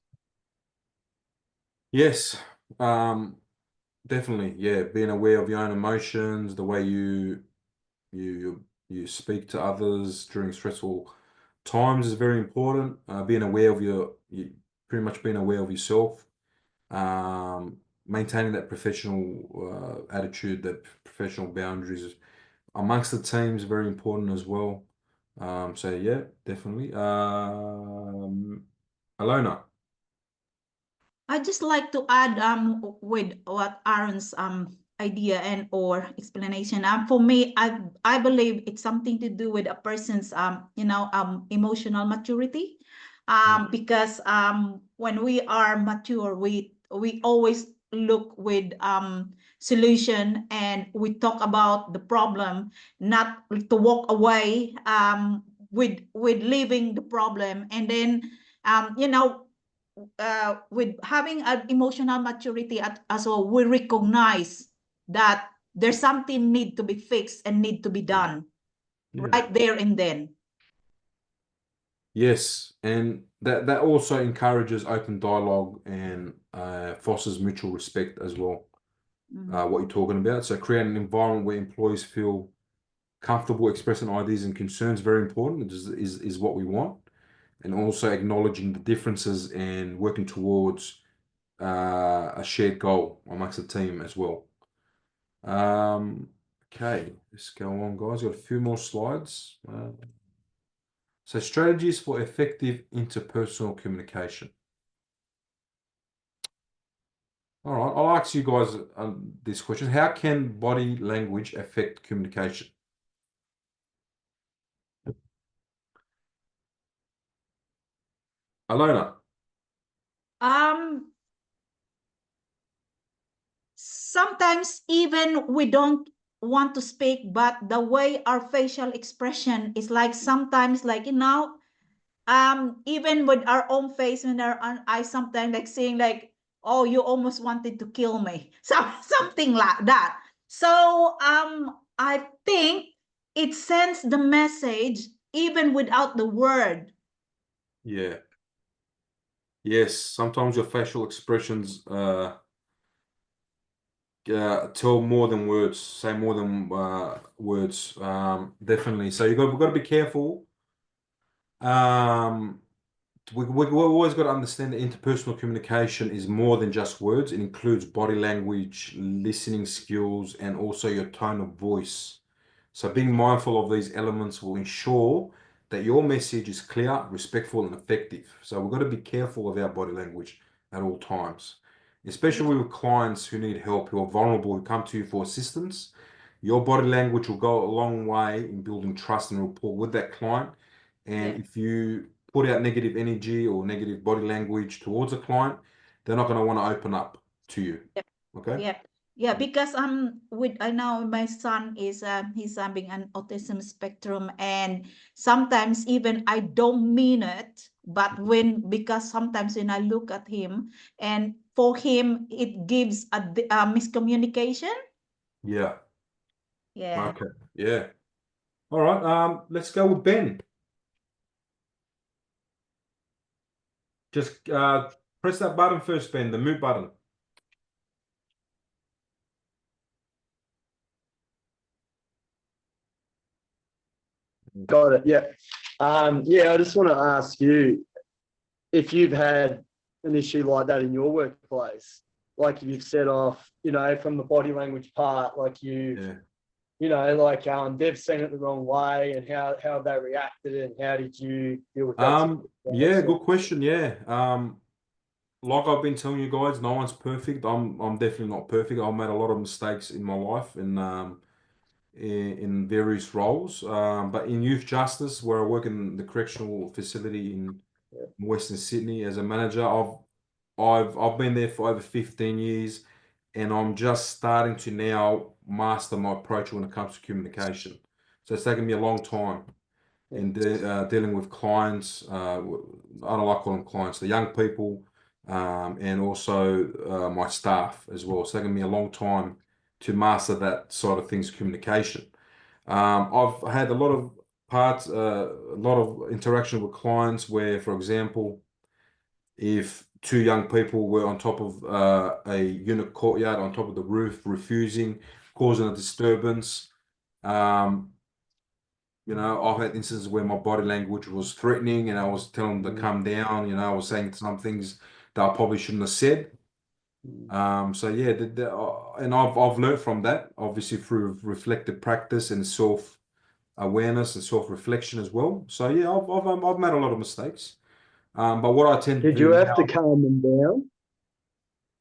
Yes, definitely. Yeah, being aware of your own emotions, the way you speak to others during stressful times is very important. Being aware of pretty much being aware of yourself. Maintaining that professional attitude, that professional boundaries amongst the team is very important as well. So yeah, definitely. Alona. I just like to add with what Aaron's idea and or explanation. For me, I believe it's something to do with a person's emotional maturity. Because when we are mature, we always look with solution, and we talk about the problem, not to walk away with leaving the problem. And then with having an emotional maturity as well, we recognize that there's something need to be fixed and need to be done right there and then. Yes, and that also encourages open dialogue and fosters mutual respect as well. What you're talking about. So create an environment where employees feel comfortable expressing ideas and concerns, very important, is what we want. And also acknowledging the differences and working towards a shared goal amongst the team as well. Okay, let's go on, guys. Got a few more slides. So strategies for effective interpersonal communication. All right, I'll ask you guys this question. How can body language affect communication? Alona. Sometimes even we don't want to speak, but the way our facial expression is like sometimes like even with our own face and our own eyes, sometimes like saying like, oh, you almost wanted to kill me. So something like that. So I think it sends the message even without the word. Yeah. Yes, sometimes your facial expressions tell more than words, say more than words. Definitely. So we've got to be careful. We've always got to understand that interpersonal communication is more than just words. It includes body language, listening skills, and also your tone of voice. So being mindful of these elements will ensure that your message is clear, respectful, and effective. So we've got to be careful of our body language at all times, especially with clients who need help, who are vulnerable, who come to you for assistance. Your body language will go a long way in building trust and rapport with that client. And if you put out negative energy or negative body language towards a client, they're not going to want to open up to you. Okay? Yeah, because I know my son is he's having an autism spectrum, and sometimes even I don't mean it, but because sometimes when I look at him, and for him it gives a miscommunication. Yeah. Yeah. Okay. Yeah. All right. Let's go with Ben. Just press that button first, Ben, the mute button. Got it. Yeah. Yeah, I just want to ask you if you've had an issue like that in your workplace, like if you've set off, from the body language part, like they've seen it the wrong way, and how have they reacted, and how did you deal with that? Yeah, good question. Yeah. Like I've been telling you guys, no one's perfect. I'm definitely not perfect. I've made a lot of mistakes in my life and in various roles. But in youth justice, where I work in the correctional facility in Western Sydney as a manager. I've been there for over 15 years, and I'm just starting to now master my approach when it comes to communication. So it's taken me a long time in dealing with clients. I don't like calling them clients, the young people, and also my staff as well. It's taken me a long time to master that side of things, communication. I've had a lot of a lot of interaction with clients where, for example, if two young people were on top of a unit courtyard on top of the roof, refusing, causing a disturbance. You know, I've had instances where my body language was threatening and I was telling them to come down. You know, I was saying some things that I probably shouldn't have said. So yeah, and I've learned from that, obviously through reflective practice and self-awareness and self-reflection as well. So yeah, I've made a lot of mistakes. But what I tend to Did do you have now, to calm them down?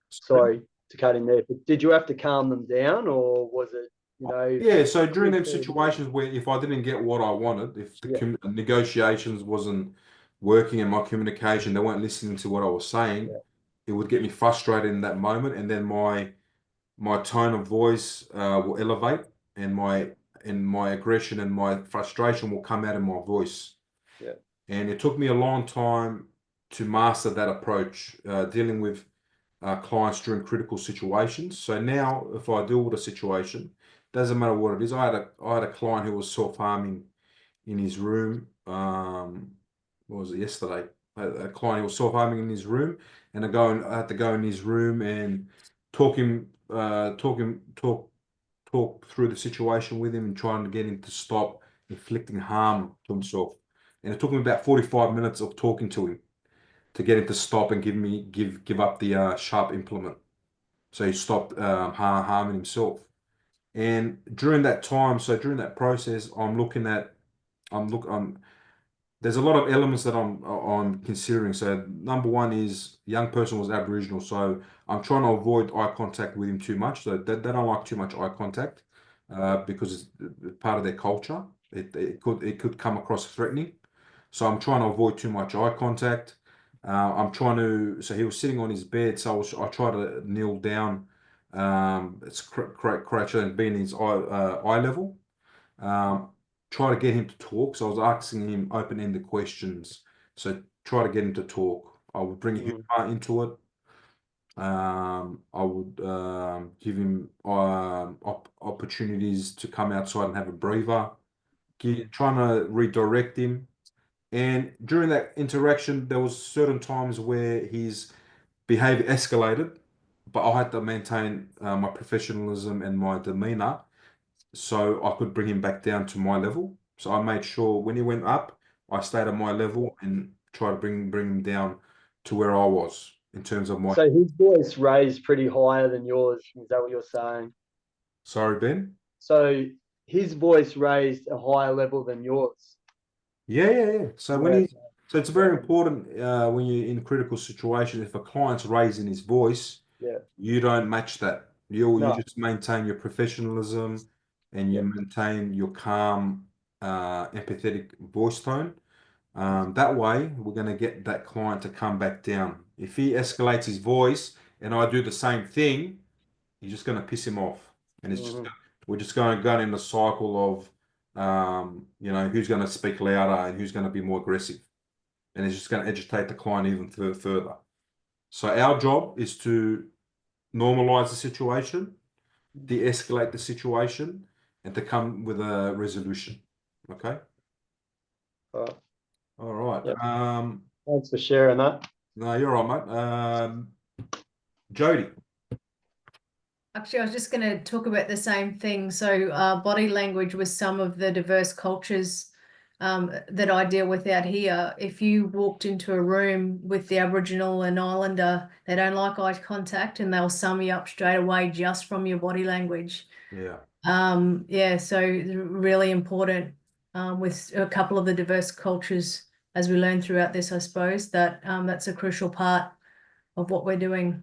Sorry to cut in there, but did you have to calm them down, or was it, you know? yeah, so during them quick or- situations where if I didn't get what I wanted, if the Yeah. negotiations wasn't working and my communication, they weren't listening to what I was saying, it would get me frustrated in that moment, and then my tone of voice will elevate, and my aggression and my frustration will come out in my voice. Yeah. And it took me a long time to master that approach, dealing with clients during critical situations. So now, if I deal with a situation, doesn't matter what it is. I had a client who was self-harming in his room. What was it yesterday? A client who was self-harming in his room, and I had to go in his room and talk through the situation with him and trying to get him to stop inflicting harm to himself. And it took me about 45 minutes of talking to him to get him to stop and give up the sharp implement. So he stopped harming himself. And during that time, so during that process, there's a lot of elements that I'm considering. So number one is young person was Aboriginal, so I'm trying to avoid eye contact with him too much. So they don't like too much eye contact because it's part of their culture. It could come across threatening. So I'm trying to avoid too much eye contact. So he was sitting on his bed, so I try to kneel down, it's crouch and be in his eye level. Try to get him to talk. So I was asking him open-ended questions. So try to get him to talk. I would bring humor into it. I would give him opportunities to come outside and have a breather, trying to redirect him. And during that interaction, there was certain times where his behavior escalated, but I had to maintain my professionalism and my demeanor so I could bring him back down to my level. So I made sure when he went up, I stayed at my level and try to bring him down to where I was in terms of my. So his voice raised pretty higher than yours. Is that what you're saying? Sorry, Ben. So his voice raised a higher level than yours. Yeah. So Yeah. so it's very important when you're in critical situations. If a client's raising his voice, you don't match that. You just maintain your professionalism and you maintain your calm, empathetic voice tone. That way, we're going to get that client to come back down. If he escalates his voice and I do the same thing, you're just going to piss him off, and we're just going to go in the cycle of who's going to speak louder and who's going to be more aggressive, and it's just going to agitate the client even further. So our job is to normalize the situation, de-escalate the situation, and to come with a resolution. Okay. All right. Yep. Thanks for sharing that. No, you're all right, mate. Jody. Actually, I was just going to talk about the same thing. So body language with some of the diverse cultures that I deal with out here. If you walked into a room with the Aboriginal and Islander, they don't like eye contact and they'll sum you up straight away just from your body language. Yeah. So really important with a couple of the diverse cultures, as we learn throughout this, I suppose, that that's a crucial part of what we're doing.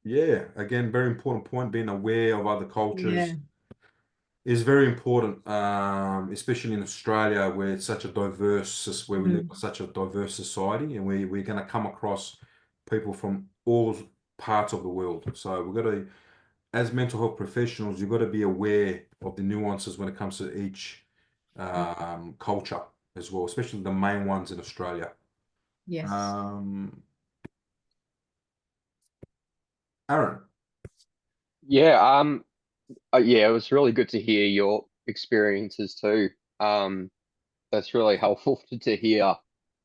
Yeah, again, very important point, being aware of other cultures. is very important, especially in Australia, where it's such a diverse, where we live in such a diverse society, and we're going to come across people from all parts of the world. So we've got to, as mental health professionals, you've got to be aware of the nuances when it comes to each culture as well, especially the main ones in Australia. Yes. Aaron. Yeah, yeah, it was really good to hear your experiences too. That's really helpful to hear.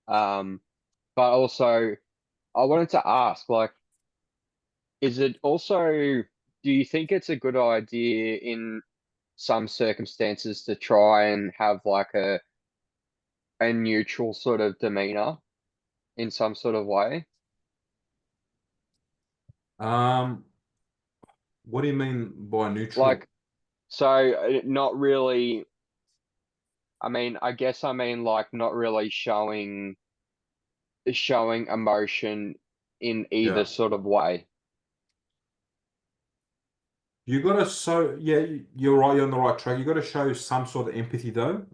But also I wanted to ask, like, is it also, do you think it's a good idea in some circumstances to try and have like a neutral sort of demeanor in some sort of way? What do you mean by neutral? Like, so not really, I mean, I guess I mean like not really showing emotion in either Yeah. sort of way. You got to yeah, you're right, you're on the right track. You got to show some sort of empathy though.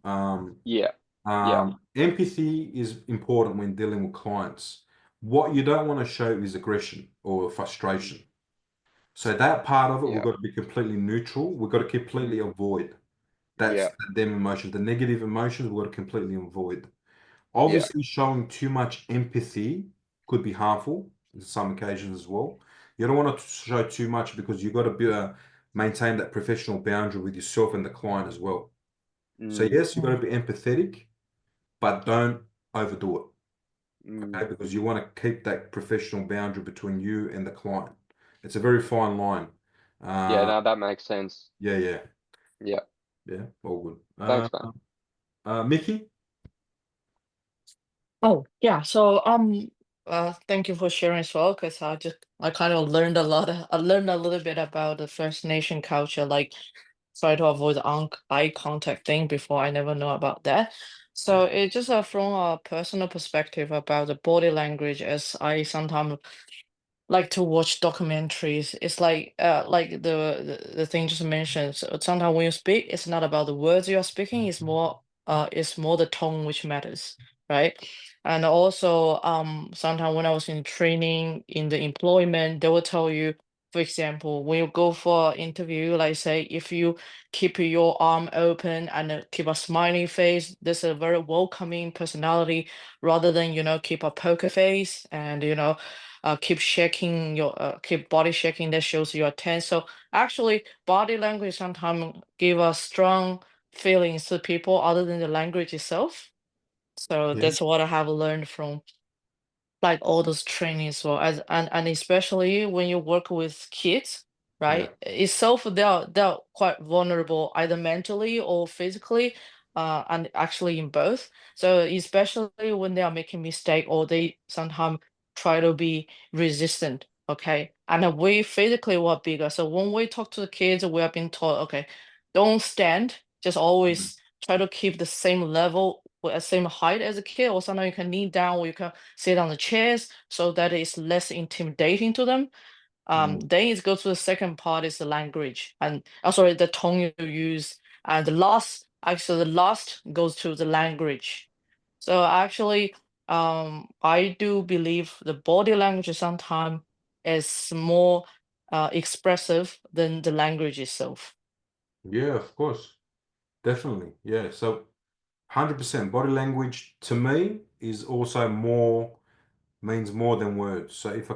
Yeah. Yeah. Empathy is important when dealing with clients. What you don't want to show is aggression or frustration. So that part of it, we've Yeah. got to be completely neutral. We've got to completely avoid. That's Yeah. them emotions. The negative emotions, we've got to completely avoid. Yeah. Obviously, showing too much empathy could be harmful in some occasions as well. You don't want to show too much because you've got to be, maintain that professional boundary with yourself and the client as well. So Mm, yes, you've got to be empathetic, but don't overdo it, mm. okay? Because you want to keep that professional boundary between you and the client. It's a very fine line. Yeah, no, that makes sense. Yeah, Yeah. all good. Thanks, man. Mickey? Oh, yeah. So thank you for sharing as well, because I kind of learned a lot. I learned a little bit about the First Nation culture, like try to avoid the eye contact thing before. I never know about that. So it just from a personal perspective about the body language, as I sometimes like to watch documentaries. It's like the thing just mentioned. So sometimes when you speak, it's not about the words you are speaking, it's more the tone which matters, right? And also sometimes when I was in training in the employment, they will tell you, for example, when you go for an interview, like say if you keep your arm open and keep a smiling face, there's a very welcoming personality rather than keep a poker face and keep shaking your keep body shaking, that shows you are tense. So actually body language sometimes give us strong feelings to people other than the language itself. So Yeah. that's what I have learned from like all those trainings. So and especially when you work with kids, right, itself they're quite vulnerable either mentally or physically, and actually in both. So especially when they are making mistake or they sometimes try to be resistant, okay, and we physically were bigger. So when we talk to the kids, we have been taught, okay, don't stand, just always try to keep the same level with the same height as a kid, or sometimes you can kneel down or you can sit on the chairs so that it's less intimidating to them. Then it goes to the second part is the language and sorry, the tone you use. And the last goes to the language. So actually, I do believe the body language sometimes is more expressive than the language itself. Yeah, of course. Definitely. Yeah. So 100% body language to me is also means more than words. So if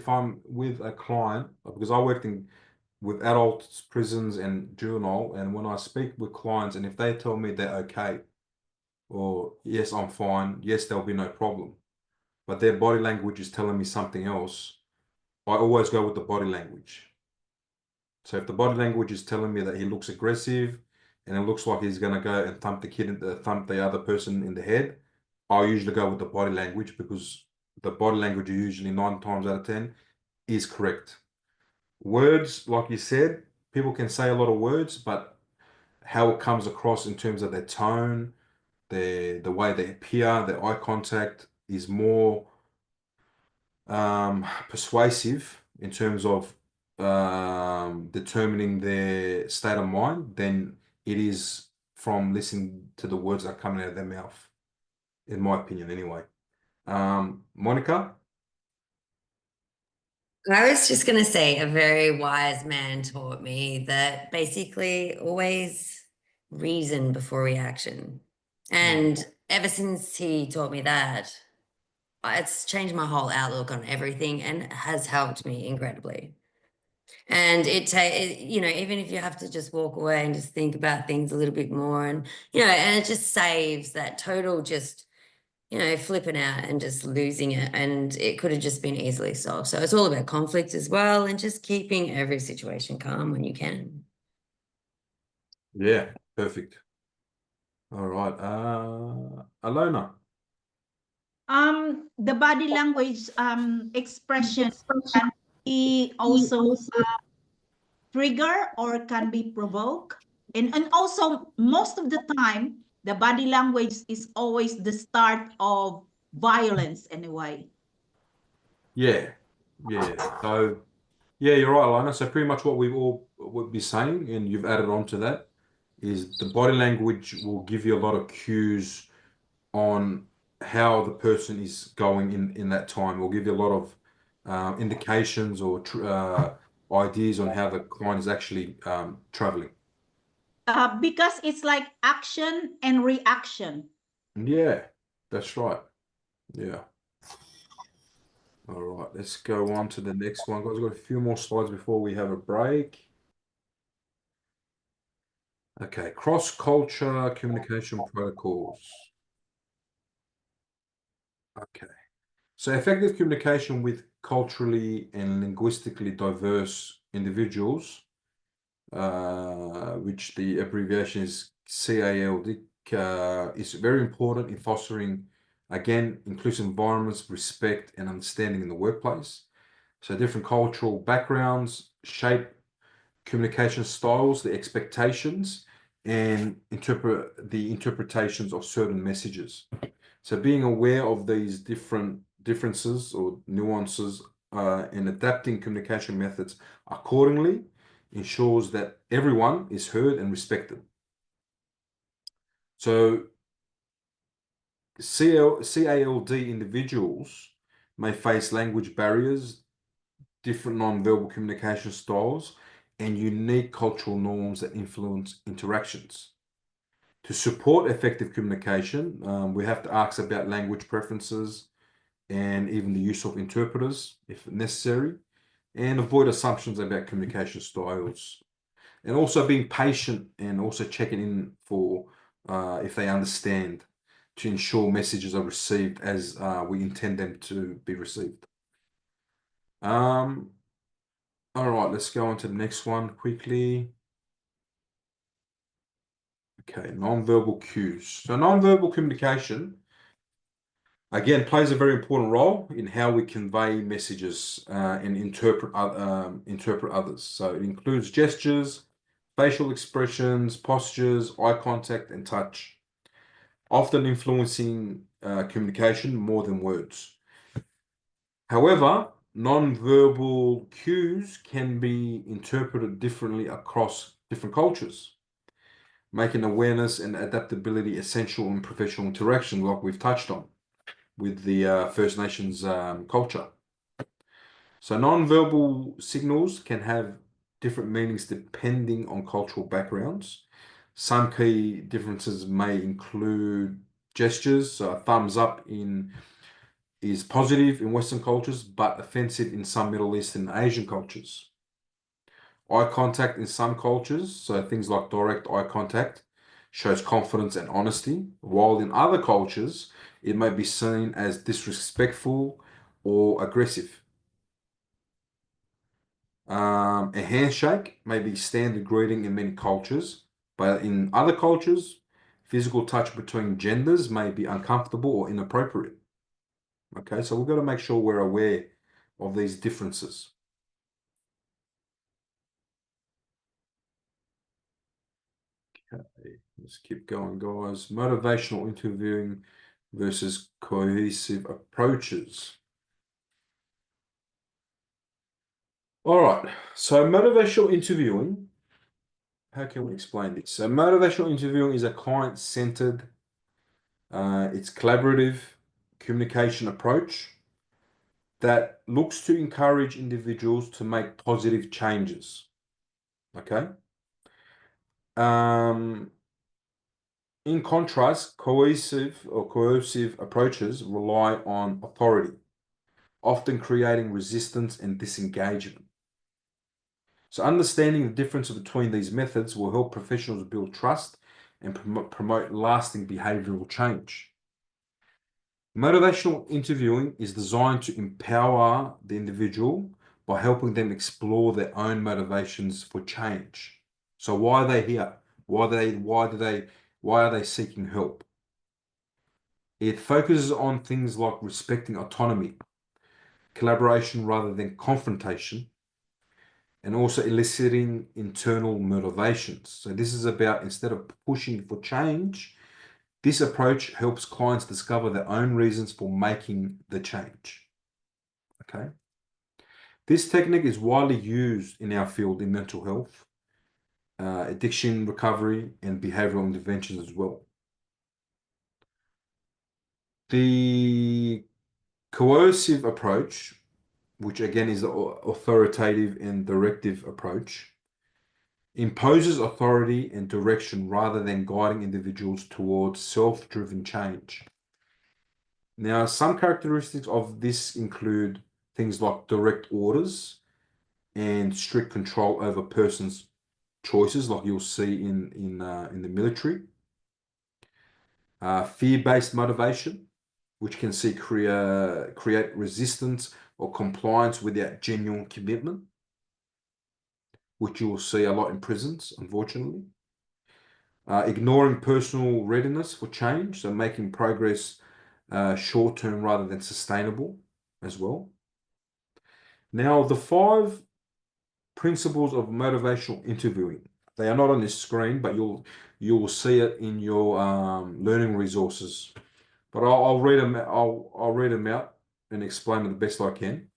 I'm with a client, because I worked with adults, prisons, and juvenile, and when I speak with clients, and if they tell me they're okay, or yes, I'm fine, yes, there'll be no problem, but their body language is telling me something else, I always go with the body language. So if the body language is telling me that he looks aggressive and it looks like he's going to go and thump the other person in the head, I usually go with the body language because the body language usually 9 times out of 10 is correct. Words, like you said, people can say a lot of words, but how it comes across in terms of their tone, the way they appear, their eye contact is more persuasive in terms of determining their state of mind than it is from listening to the words that are coming out of their mouth, in my opinion, anyway. Monica? I was just going to say a very wise man taught me that basically always reason before reaction. And ever since he taught me that, it's changed my whole outlook on everything and has helped me incredibly. And even if you have to just walk away and just think about things a little bit more and it just saves that total just flipping out and just losing it. And it could have just been easily solved. So it's all about conflict as well and just keeping every situation calm when you can. Yeah, perfect. All right. Alona. The body language expression can be also trigger or can be provoke. And also most of the time, the body language is always the start of violence anyway. Yeah. So, yeah, you're right, Alona. So pretty much what we all would be saying, and you've added on to that, is the body language will give you a lot of cues on how the person is going in that time. Will give you a lot of indications or ideas on how the client is actually traveling. Because it's like action and reaction. Yeah, that's right. Yeah. All right, let's go on to the next one, guys. I've got a few more slides before we have a break. Okay, cross-culture communication protocols. Okay. So effective communication with culturally and linguistically diverse individuals, which the abbreviation is CALD, is very important in fostering, again, inclusive environments, respect, and understanding in the workplace. So different cultural backgrounds shape communication styles, the expectations, and the interpretations of certain messages. So being aware of these different differences or nuances and adapting communication methods accordingly ensures that everyone is heard and respected. So CALD individuals may face language barriers, different non-verbal communication styles, and unique cultural norms that influence interactions. To support effective communication, we have to ask about language preferences and even the use of interpreters if necessary, and avoid assumptions about communication styles. And also being patient and also checking in for if they understand, to ensure messages are received as we intend them to be received. All right, let's go on to the next one quickly. Okay, non-verbal cues. So non-verbal communication, again, plays a very important role in how we convey messages and interpret others. So it includes gestures, facial expressions, postures, eye contact, and touch, often influencing communication more than words. However, non-verbal cues can be interpreted differently across different cultures, making awareness and adaptability essential in professional interaction, like we've touched on with the First Nations culture. So non-verbal signals can have different meanings depending on cultural backgrounds. Some key differences may include gestures. So a thumbs up is positive in Western cultures, but offensive in some Middle Eastern and Asian cultures. Eye contact in some cultures, so things like direct eye contact, shows confidence and honesty, while in other cultures, it may be seen as disrespectful or aggressive. A handshake may be standard greeting in many cultures, but in other cultures, physical touch between genders may be uncomfortable or inappropriate. Okay, so we've got to make sure we're aware of these differences. Okay, let's keep going, guys. Motivational interviewing versus cohesive approaches. All right. So motivational interviewing, how can we explain this? So motivational interviewing is a client-centered, it's collaborative communication approach that looks to encourage individuals to make positive changes. Okay. In contrast, coercive approaches rely on authority, often creating resistance and disengagement. So understanding the difference between these methods will help professionals build trust and promote lasting behavioral change. Motivational interviewing is designed to empower the individual by helping them explore their own motivations for change. So why are they here? Why are they seeking help? It focuses on things like respecting autonomy, collaboration rather than confrontation, and also eliciting internal motivations. So this is about, instead of pushing for change, this approach helps clients discover their own reasons for making the change. Okay. This technique is widely used in our field in mental health, addiction recovery, and behavioral interventions as well. The coercive approach, which again is the authoritative and directive approach, imposes authority and direction rather than guiding individuals towards self-driven change. Now, some characteristics of this include things like direct orders and strict control over persons' choices, like you'll see in the military. Fear-based motivation, which can see create resistance or compliance without genuine commitment, which you will see a lot in prisons, unfortunately. Ignoring personal readiness for change, so making progress short-term rather than sustainable as well. Now, the 5 principles of motivational interviewing, they are not on this screen, but you'll see it in your learning resources. But I'll read them. I'll read them out and explain it the best I can.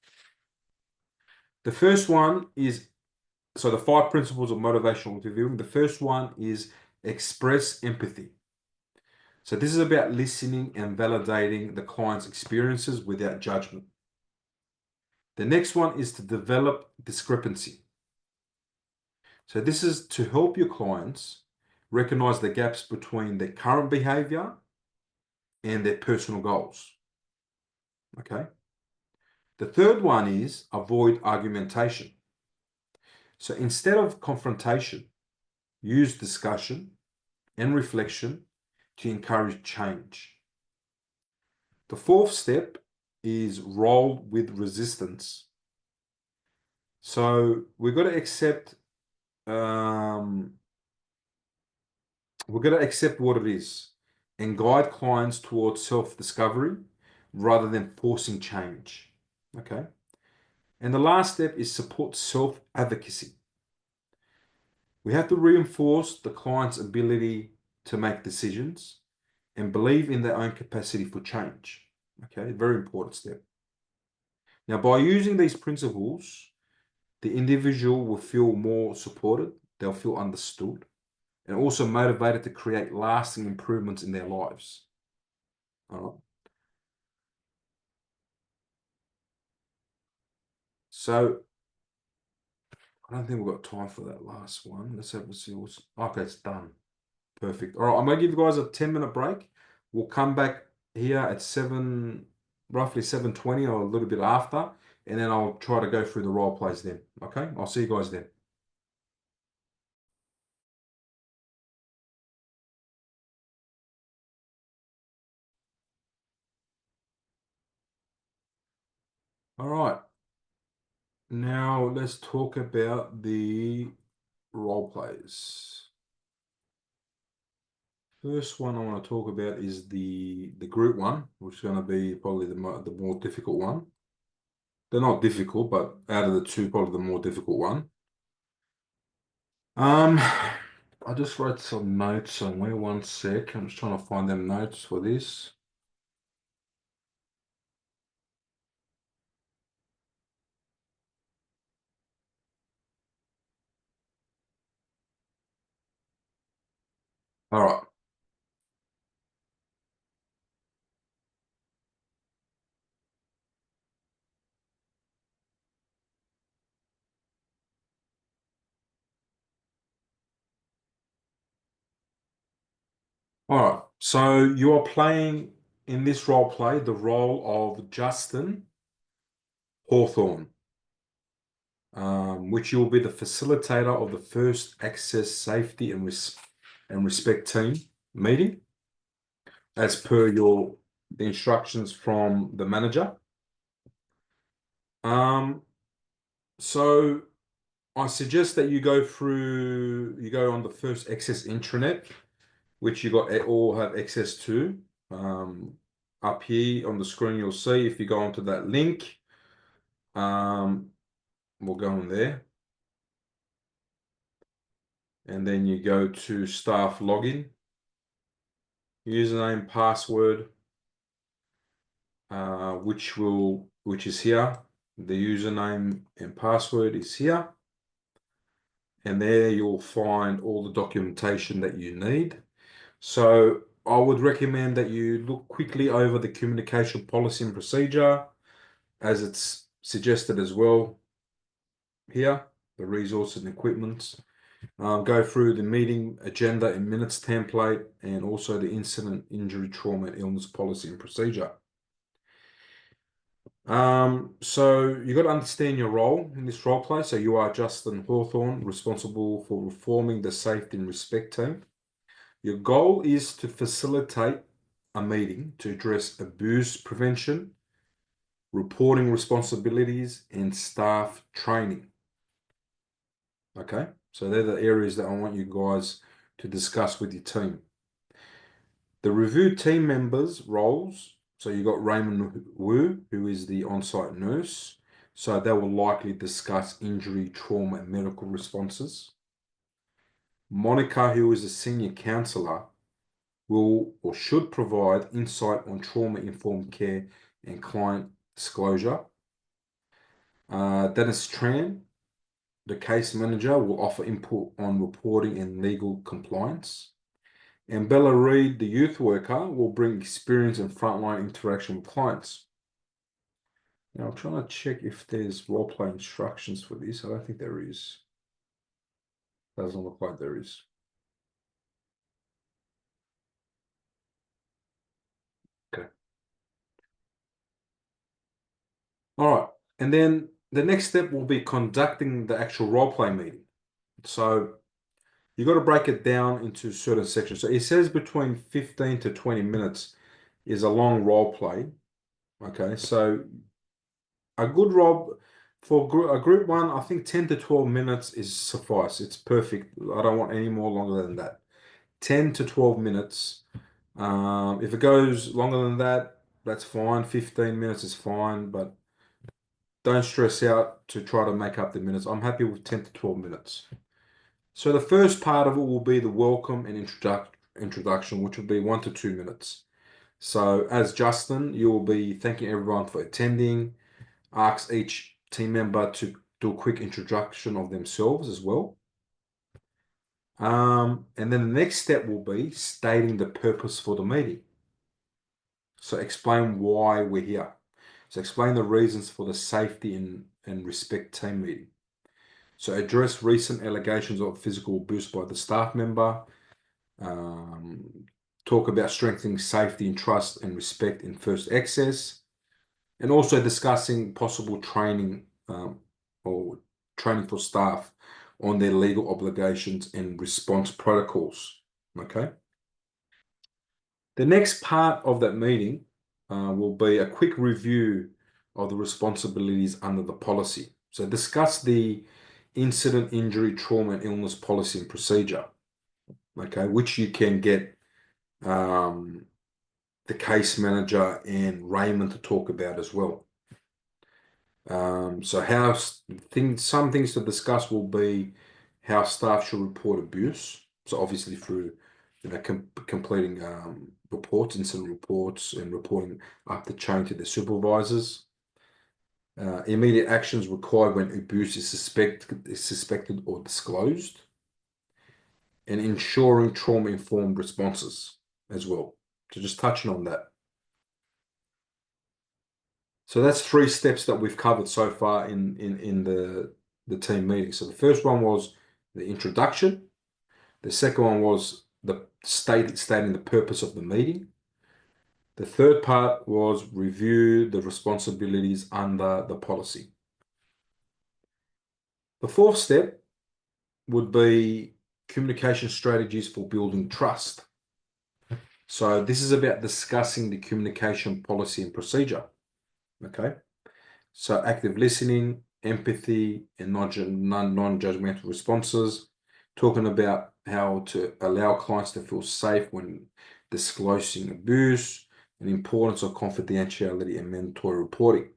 The first one is, so the 5 principles of motivational interviewing. The first one is express empathy. So this is about listening and validating the client's experiences without judgment. The next one is to develop discrepancy. So this is to help your clients recognize the gaps between their current behavior and their personal goals. Okay. The third one is avoid argumentation. So instead of confrontation, use discussion and reflection to encourage change. The fourth step is roll with resistance. So we've got to accept what it is and guide clients towards self-discovery rather than forcing change. Okay. And the last step is support self-advocacy. We have to reinforce the client's ability to make decisions and believe in their own capacity for change. Okay, very important step. Now, by using these principles, the individual will feel more supported, they'll feel understood, and also motivated to create lasting improvements in their lives. All right. So, I don't think we've got time for that last one. Let's have a see what's... Okay, it's done. Perfect. All right, I'm going to give you guys a 10-minute break. We'll come back here at roughly 7:20 or a little bit after, and then I'll try to go through the role plays then. Okay, I'll see you guys then. All right. Now let's talk about the role plays. First one I want to talk about is the group one, which is going to be probably the more difficult one. They're not difficult, but out of the two, probably the more difficult one. I just wrote some notes somewhere. One sec. I'm just trying to find them notes for this. All right. All right. So you are playing in this role play the role of Justin Hawthorne, which you'll be the facilitator of the first access safety and respect team meeting, as per the instructions from the manager. So I suggest that you go on the first access intranet, which you all have access to. Up here on the screen, you'll see if you go onto that link, we'll go in there. And then you go to staff login, username, password, which is here. The username and password is here. And there you'll find all the documentation that you need. So I would recommend that you look quickly over the communication policy and procedure, as it's suggested as well here, the resources and equipment. Go through the meeting agenda and minutes template, and also the incident, injury, trauma, and illness policy and procedure. So you got to understand your role in this role play. So you are Justin Hawthorne, responsible for reforming the safety and respect team. Your goal is to facilitate a meeting to address abuse prevention, reporting responsibilities, and staff training. Okay, so they're the areas that I want you guys to discuss with your team. The review team members' roles. So you got Raymond Wu, who is the on-site nurse. So they will likely discuss injury, trauma, and medical responses. Monica, who is a senior counselor, will or should provide insight on trauma-informed care and client disclosure. Dennis Tran, the case manager, will offer input on reporting and legal compliance. And Bella Reed, the youth worker, will bring experience and frontline interaction with clients. Now, I'm trying to check if there's role-play instructions for this. I don't think there is. Doesn't look like there is. Okay. All right. And then the next step will be conducting the actual role-play meeting. So you got to break it down into certain sections. So it says between 15 to 20 minutes is a long role play. Okay, so a good role for a group one, I think 10 to 12 minutes is suffice. It's perfect. I don't want any more longer than that. 10 to 12 minutes. If it goes longer than that, that's fine. 15 minutes is fine, but don't stress out to try to make up the minutes. I'm happy with 10 to 12 minutes. So the first part of it will be the welcome and introduction, which will be 1 to 2 minutes. So as Justin, you will be thanking everyone for attending, ask each team member to do a quick introduction of themselves as well. And then the next step will be stating the purpose for the meeting. So explain why we're here. So explain the reasons for the safety and respect team meeting. So address recent allegations of physical abuse by the staff member. Talk about strengthening safety and trust and respect in first access. And also discussing possible training or training for staff on their legal obligations and response protocols. Okay. The next part of that meeting will be a quick review of the responsibilities under the policy. So discuss the incident, injury, trauma, and illness policy and procedure, okay, which you can get the case manager and Raymond to talk about as well. So some things to discuss will be how staff should report abuse. So obviously through completing reports, incident reports, and reporting up the chain to the supervisors. Immediate actions required when abuse is suspected or disclosed. and ensuring trauma-informed responses as well. So just touching on that. So that's 3 steps that we've covered so far in the team meeting. So the first one was the introduction. The second one was the stating the purpose of the meeting. The third part was review the responsibilities under the policy. The fourth step would be communication strategies for building trust. So this is about discussing the communication policy and procedure. Okay. So active listening, empathy, and non-judgmental responses, talking about how to allow clients to feel safe when disclosing abuse, and the importance of confidentiality and mandatory reporting.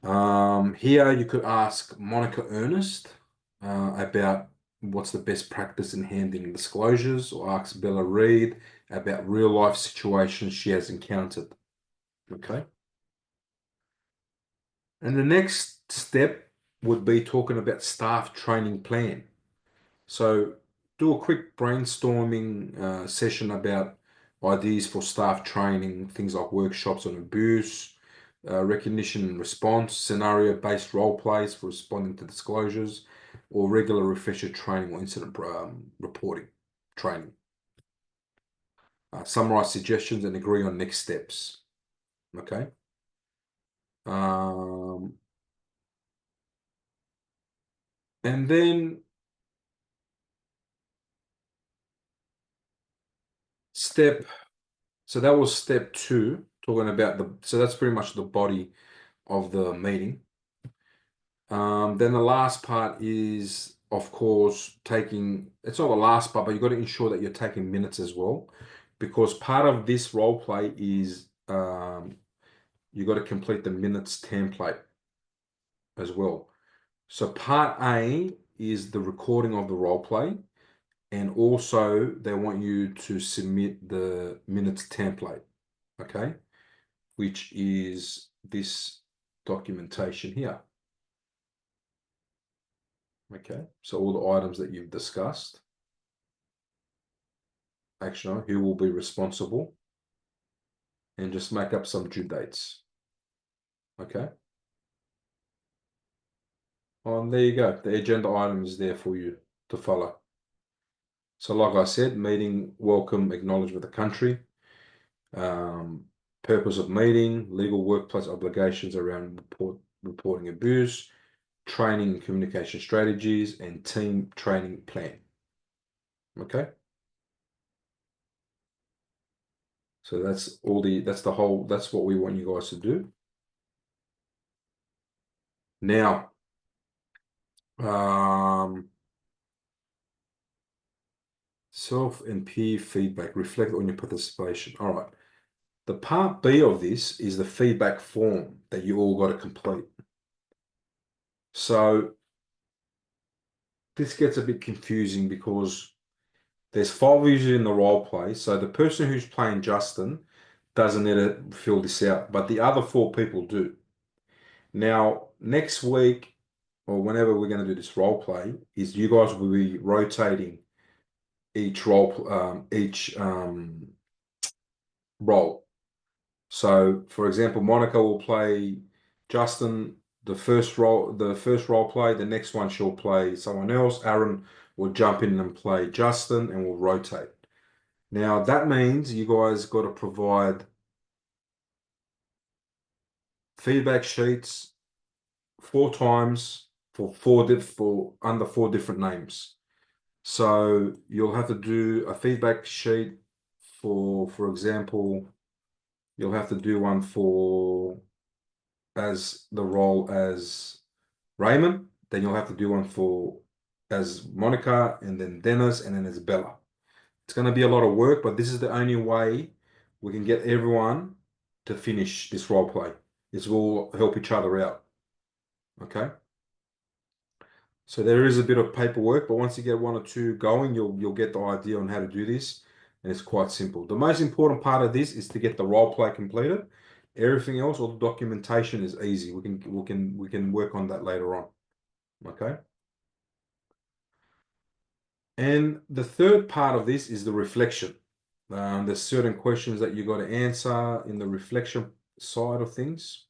Here you could ask Monica Ernest about what's the best practice in handling disclosures, or ask Bella Reed about real life situations she has encountered. Okay. And the next step would be talking about staff training plan. So do a quick brainstorming session about ideas for staff training, things like workshops on abuse, recognition and response, scenario-based role plays for responding to disclosures, or regular refresher training or incident reporting training. Summarize suggestions and agree on next steps. Okay. And then so that was step 2, talking about so that's pretty much the body of the meeting. Then the last part is, of course, it's not the last part, but you've got to ensure that you're taking minutes as well, because part of this role play is you've got to complete the minutes template as well. So part A is the recording of the role play, and also they want you to submit the minutes template, okay, which is this documentation here. Okay, so all the items that you've discussed, action, who will be responsible, and just make up some due dates. Okay. And there you go. The agenda item is there for you to follow. So like I said, meeting, welcome, acknowledgement of the country, purpose of meeting, legal workplace obligations around reporting abuse, training and communication strategies, and team training plan. Okay. So that's what we want you guys to do. Now, self and peer feedback, reflect on your participation. All right. The part B of this is the feedback form that you all got to complete. So this gets a bit confusing because there's 5 users in the role play. So the person who's playing Justin doesn't need to fill this out, but the other 4 people do. Now, next week, or whenever we're going to do this role play, is you guys will be rotating each role. So, for example, Monica will play Justin the first role play. The next one she'll play someone else. Aaron will jump in and play Justin, and we'll rotate. Now that means you guys got to provide feedback sheets 4 times for under 4 different names. So you'll have to do a feedback sheet for example, you'll have to do one for as the role as Raymond, then you'll have to do one for as Monica, and then Dennis, and then as Bella. It's going to be a lot of work, but this is the only way we can get everyone to finish this role play. Is we'll help each other out. Okay. So there is a bit of paperwork, but once you get 1 or 2 going, you'll get the idea on how to do this, and it's quite simple. The most important part of this is to get the role play completed. Everything else, all the documentation is easy. We can work on that later on. Okay. And the third part of this is the reflection. There's certain questions that you got to answer in the reflection side of things.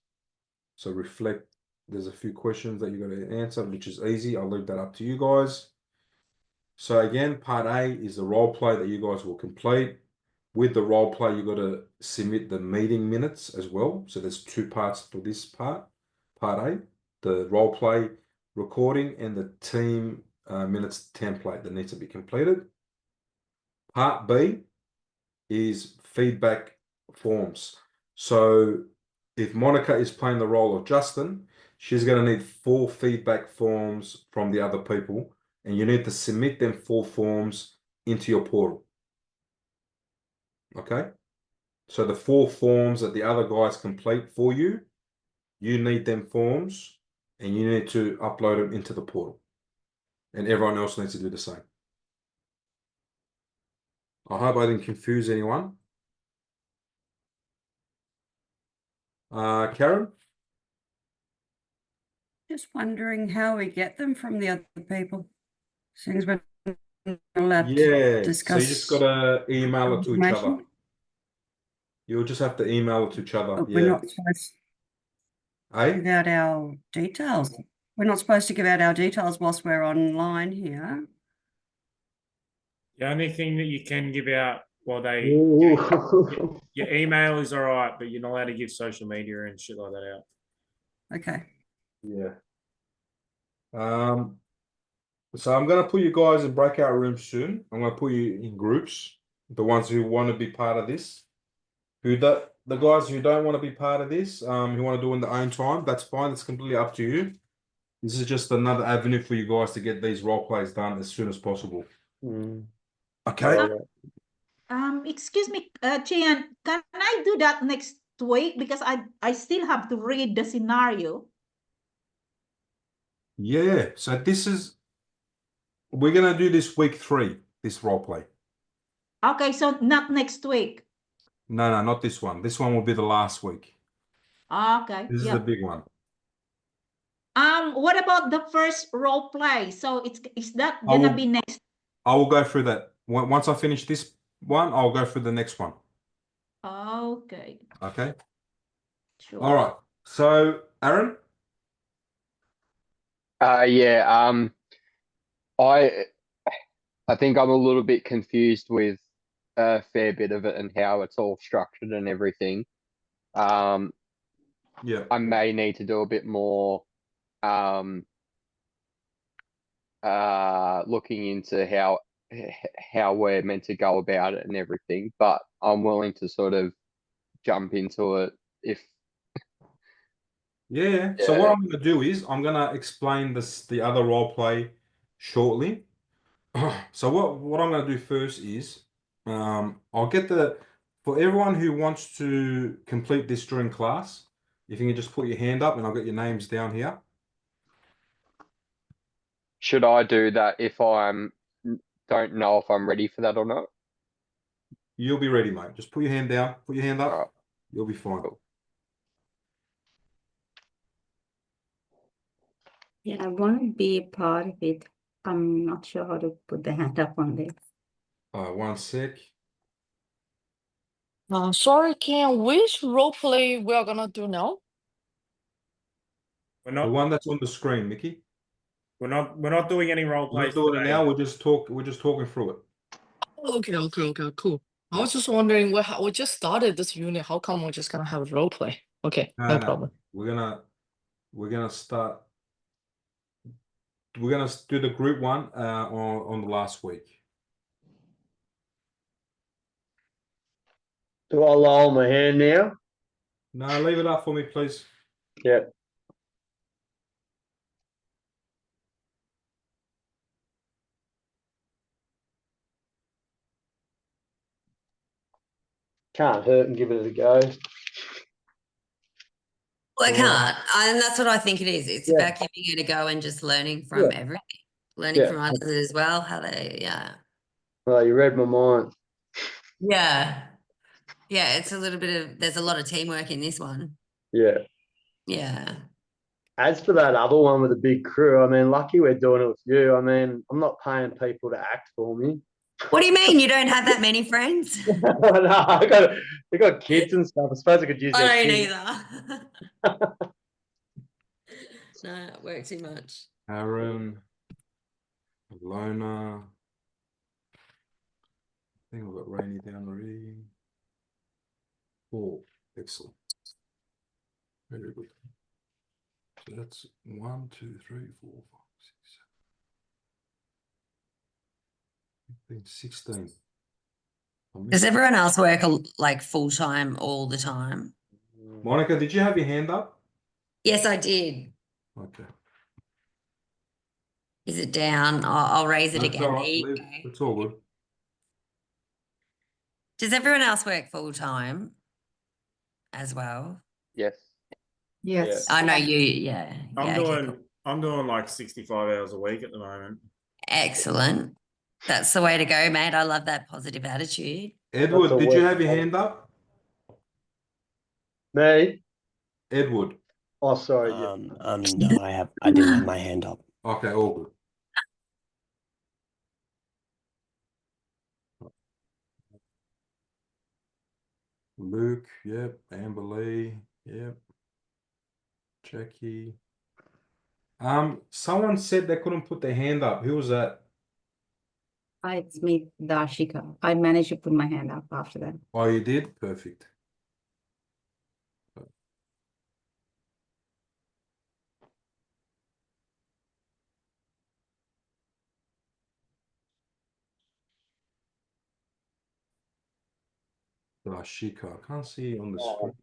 So reflect, there's a few questions that you got to answer, which is easy. I'll leave that up to you guys. So again, part A is the role play that you guys will complete. With the role play, you got to submit the meeting minutes as well. So there's two parts for this part. Part A, the role play recording, and the team minutes template that needs to be completed. Part B is feedback forms. So if Monica is playing the role of Justin, she's going to need 4 feedback forms from the other people, and you need to submit them 4 forms into your portal. Okay? So the 4 forms that the other guys complete for you, you need them forms, and you need to upload them into the portal. And everyone else needs to do the same. I hope I didn't confuse anyone. Karen? Just wondering how we get them from the other people, since we're not allowed to discuss. So you just got to email it to each other. information. You'll just have to email it to each other. But we're not supposed to give out our details. We're not supposed to give out our details whilst we're online here. The only thing that you can give out while your email is all right, but you're not allowed to give social media and shit like that out. Okay. Yeah. So I'm going to put you guys in breakout rooms soon. I'm going to put you in groups. The ones who want to be part of this. The guys who don't want to be part of this, who want to do it in their own time, that's fine. It's completely up to you. This is just another avenue for you guys to get these role plays done as soon as possible. Okay. Excuse me, Chian, can I do that next week? Because I still have to read the scenario. Yeah. So we're going to do this week 3, this role play. Okay, so not next week. No, not this one. This one will be the last week. Okay. This is the big one. What about the first role play? So is that gonna be next? I will go through that. Once I finish this one, I'll go through the next one. Okay. Okay. Sure. All right. So, Aaron? Yeah, I think I'm a little bit confused with a fair bit of it and how it's all structured and everything. Yeah. I may need to do a bit more looking into how we're meant to go about it and everything, but I'm willing to sort of jump into it if Yeah. So what I'm going to do is I'm going to explain the other role play shortly. So what I'm going to do first is I'll get for everyone who wants to complete this during class, if you can just put your hand up and I'll get your names down here. should I do that if don't know if I'm ready for that or not? You'll be ready, mate. Just put your hand down, put your hand up. Right. You'll be fine. Cool. Yeah, I want to be a part of it. I'm not sure how to put the hand up on this. One sec. Sorry, Ken, which role play we are gonna do now? We're not The one that's on the screen, Mickey. we're not doing any role We're plays not doing it today. now. We're just talking through it. Okay, cool. I was just wondering, we just started this unit. How come we're just gonna have a role play? Okay, no problem. We're gonna start. We're gonna do the group one on the last week. Do I lower my hand now? No, leave it up for me, please. Yeah. Can't hurt and give it a go. Well, I can't. And that's what I think it is. It's Yeah. about giving it a go and just learning from everything. Learning Yeah. from others as well. How they, yeah. Well, you read my mind. Yeah. Yeah, it's a little bit of, there's a lot of teamwork in this one. Yeah. Yeah. as for that other one with the big crew, I mean, lucky we're doing it with you. I mean, I'm not paying people to act for me. What do you mean you don't have that many friends? No, I got kids and stuff. I suppose I could use their I don't kids. either. No, work too much. Aaron, Lona. I think we've got Rainy down already. Cool. Excellent. Very good. So that's 1, 2, 3, 4, 5, 6, 7, 16. Does everyone else work like full time all the time? Monica, did you have your hand up? Yes, I did. Okay. Is it down? I'll raise it That's again. all There right. you Leave. go. It's all good. Does everyone else work full time as well? Yes. Yes. I know you. Yeah. I'm yeah, okay, cool. doing like 65 hours a week at the moment. Excellent. That's the way to go, mate. I love that positive attitude. Edward, did you have your hand up? Me? Edward. Oh, sorry. No, I didn't have my hand up. Okay, all good. Luke, yep. Amber Lee, yep. Jackie. Someone said they couldn't put their hand up. Who was that? It's me, Darshika. I managed to put my hand up after that. Oh, you did? Perfect. Rashika, I can't see on the screen.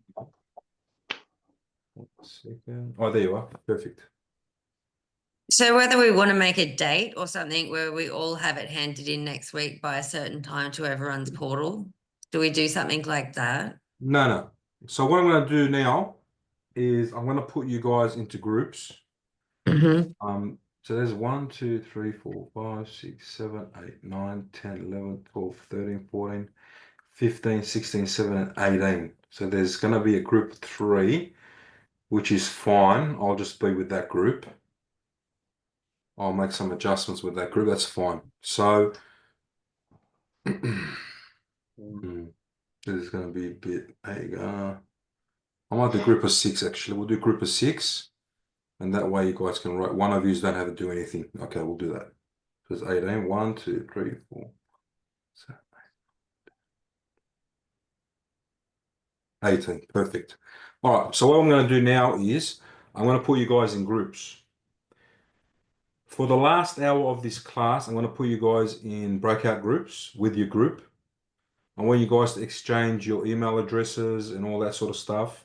1 second. Oh, there you are. Perfect. So whether we want to make a date or something where we all have it handed in next week by a certain time to everyone's portal, do we do something like that? No. So what I'm going to do now is I'm going to put you guys into groups. So there's 1, 2, 3, 4, 5, 6, 7, 8, 9, 10, 11, 12, 13, 14, 15, 16, 17, 18. So there's going to be a group of 3, which is fine. I'll just be with that group. I'll make some adjustments with that group. That's fine. So this is going to be a bit. There you go. I might do group of 6 actually. We'll do group of 6, and that way you guys can write. One of you don't have to do anything. Okay, we'll do that. So it's 18. 1, 2, 3, 4, 7, 8. 18. Perfect. All right. So what I'm going to do now is I'm going to put you guys in groups. For the last hour of this class, I'm going to put you guys in breakout groups with your group. I want you guys to exchange your email addresses and all that sort of stuff.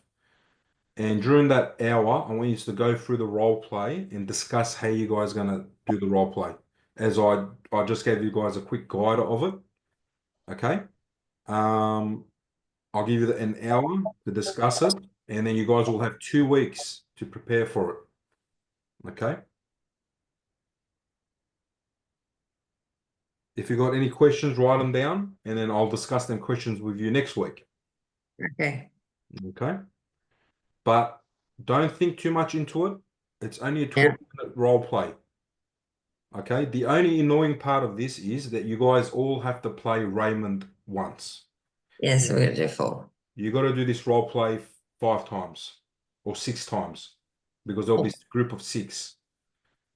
And during that hour, I want you to go through the role play and discuss how you guys are going to do the role play. As I just gave you guys a quick guide of it. Okay. I'll give you an hour to discuss it, and then you guys will have 2 weeks to prepare for it. Okay. If you've got any questions, write them down, and then I'll discuss them questions with you next week. Okay. Okay. But don't think too much into it. It's only a 12-minute role play. Okay. The only annoying part of this is that you guys all have to play Raymond once. Yes, we're going to do 4. You got to do this role play 5 times or 6 times because there'll be a group of 6.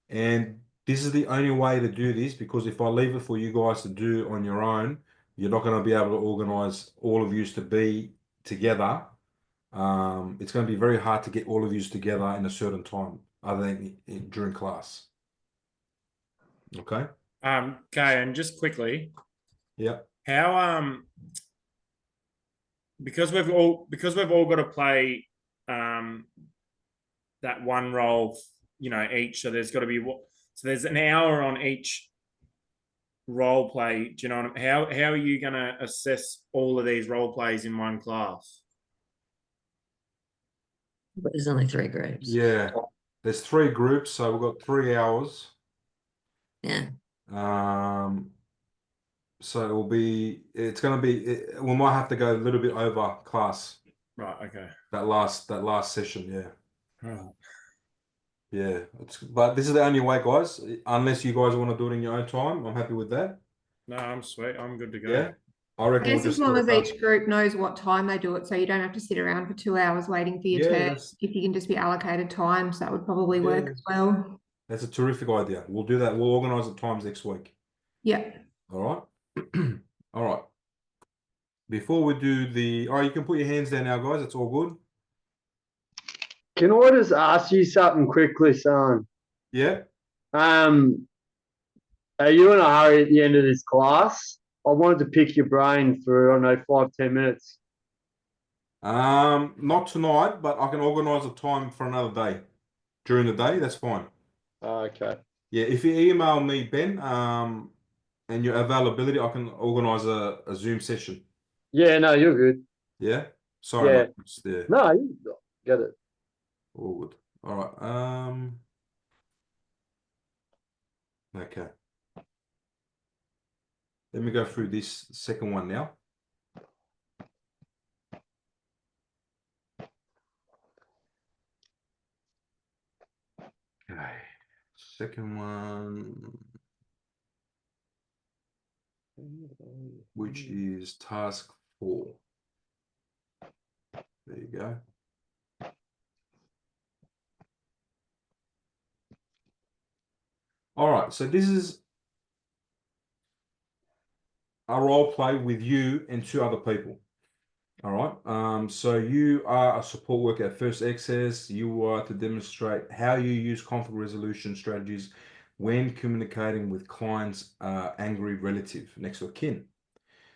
And this is the only way to do this, because if I leave it for you guys to do on your own, you're not going to be able to organize all of you to be together. It's going to be very hard to get all of you together in a certain time other than during class. Okay. Okay, and just quickly. Yeah. How because we've all got to play that one role, each. So there's got to be there's an hour on each role play. Do you know what how are you going to assess all of these role plays in one class? But there's only 3 groups. Yeah. There's 3 groups, so we've got 3 hours. Yeah. So it's going to be, we might have to go a little bit over class. Right. Okay. That last session. Yeah. Right. Yeah, but this is the only way, guys. Unless you guys want to do it in your own time, I'm happy with that. No, I'm sweet. I'm good to go. Yeah, I I reckon we'll guess as just long get as it done. each group knows what time they do it, so you don't have to sit around for 2 hours waiting for your Yeah, turn. that's If you can just be allocated times, that would probably work Yeah. as well. that's a terrific idea. We'll do that. We'll organise the times next week. Yeah. All right. All right. Before we do you can put your hands down now, guys. It's all good. Can I just ask you something quickly, son? Yeah. Are you in a hurry at the end of this class? I wanted to pick your brain for, I don't know, 5-10 minutes. Not tonight, but I can organise a time for another day. During the day, that's fine. Okay. Yeah, if you email me, Ben, and your availability, I can organise a Zoom session. Yeah, no, you're good. Yeah? Sorry, Yeah. mate. It's there. No, you get it. All good. All right. Okay. Let me go through this second one now. Okay. Second one, which is task 4. There you go. All right, so this is a role play with you and 2 other people. All right, so you are a support worker at First Access. You are to demonstrate how you use conflict resolution strategies when communicating with clients' angry relative, next of kin.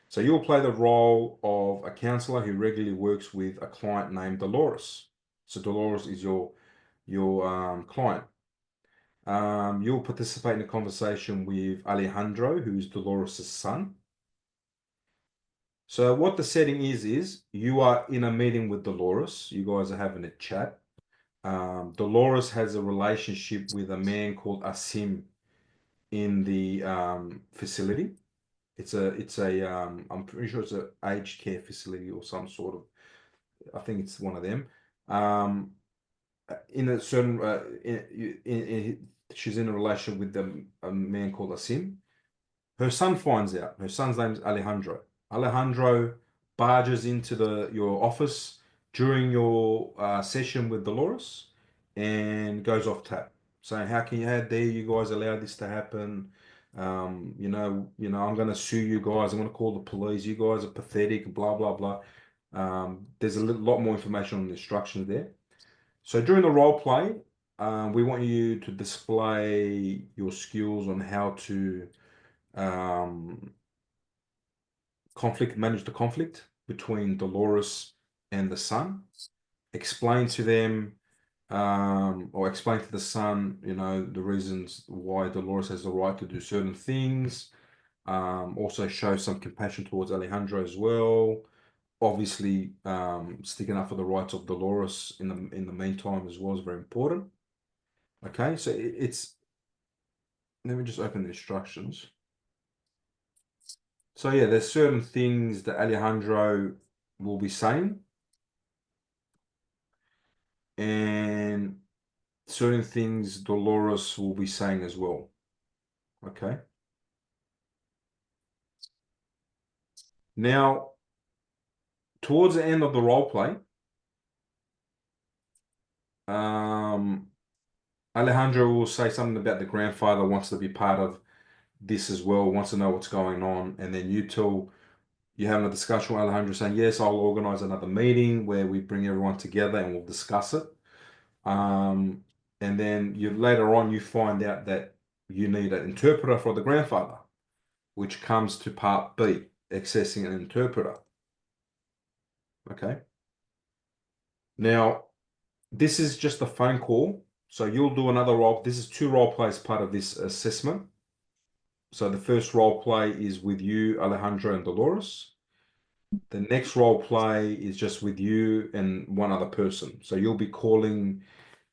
So you'll play the role of a counselor who regularly works with a client named Dolores. So Dolores is your client. You'll participate in a conversation with Alejandro, who's Dolores' son. So what the setting is you are in a meeting with Dolores. You guys are having a chat. Dolores has a relationship with a man called Asim in the facility. It's a I'm pretty sure it's an aged care facility or some sort of, I think it's one of them. In a certain she's in a relationship with a man called Asim. Her son finds out. Her son's name is Alejandro. Alejandro barges into your office during your session with Dolores and goes off tap, saying, how dare you guys allow this to happen? I'm going to sue you guys. I'm going to call the police. You guys are pathetic, blah, blah, blah. There's a lot more information on the instructions there. So during the role play, we want you to display your skills on how to manage the conflict between Dolores and the son. Explain to them, or explain to the son, the reasons why Dolores has the right to do certain things. Also show some compassion towards Alejandro as well. Obviously, sticking up for the rights of Dolores in the meantime as well is very important. Okay, so let me just open the instructions. So yeah, there's certain things that Alejandro will be saying, and certain things Dolores will be saying as well. Okay. Now, towards the end of the role play, Alejandro will say something about the grandfather wants to be part of this as well, wants to know what's going on, and then you're having a discussion with Alejandro saying, yes, I'll organize another meeting where we bring everyone together and we'll discuss it. And then later on, you find out that you need an interpreter for the grandfather, which comes to part B, accessing an interpreter. Okay. Now, this is just a phone call. So you'll do another role. This is 2 role plays part of this assessment. So the first role play is with you, Alejandro, and Dolores. The next role play is just with you and one other person. So you'll be calling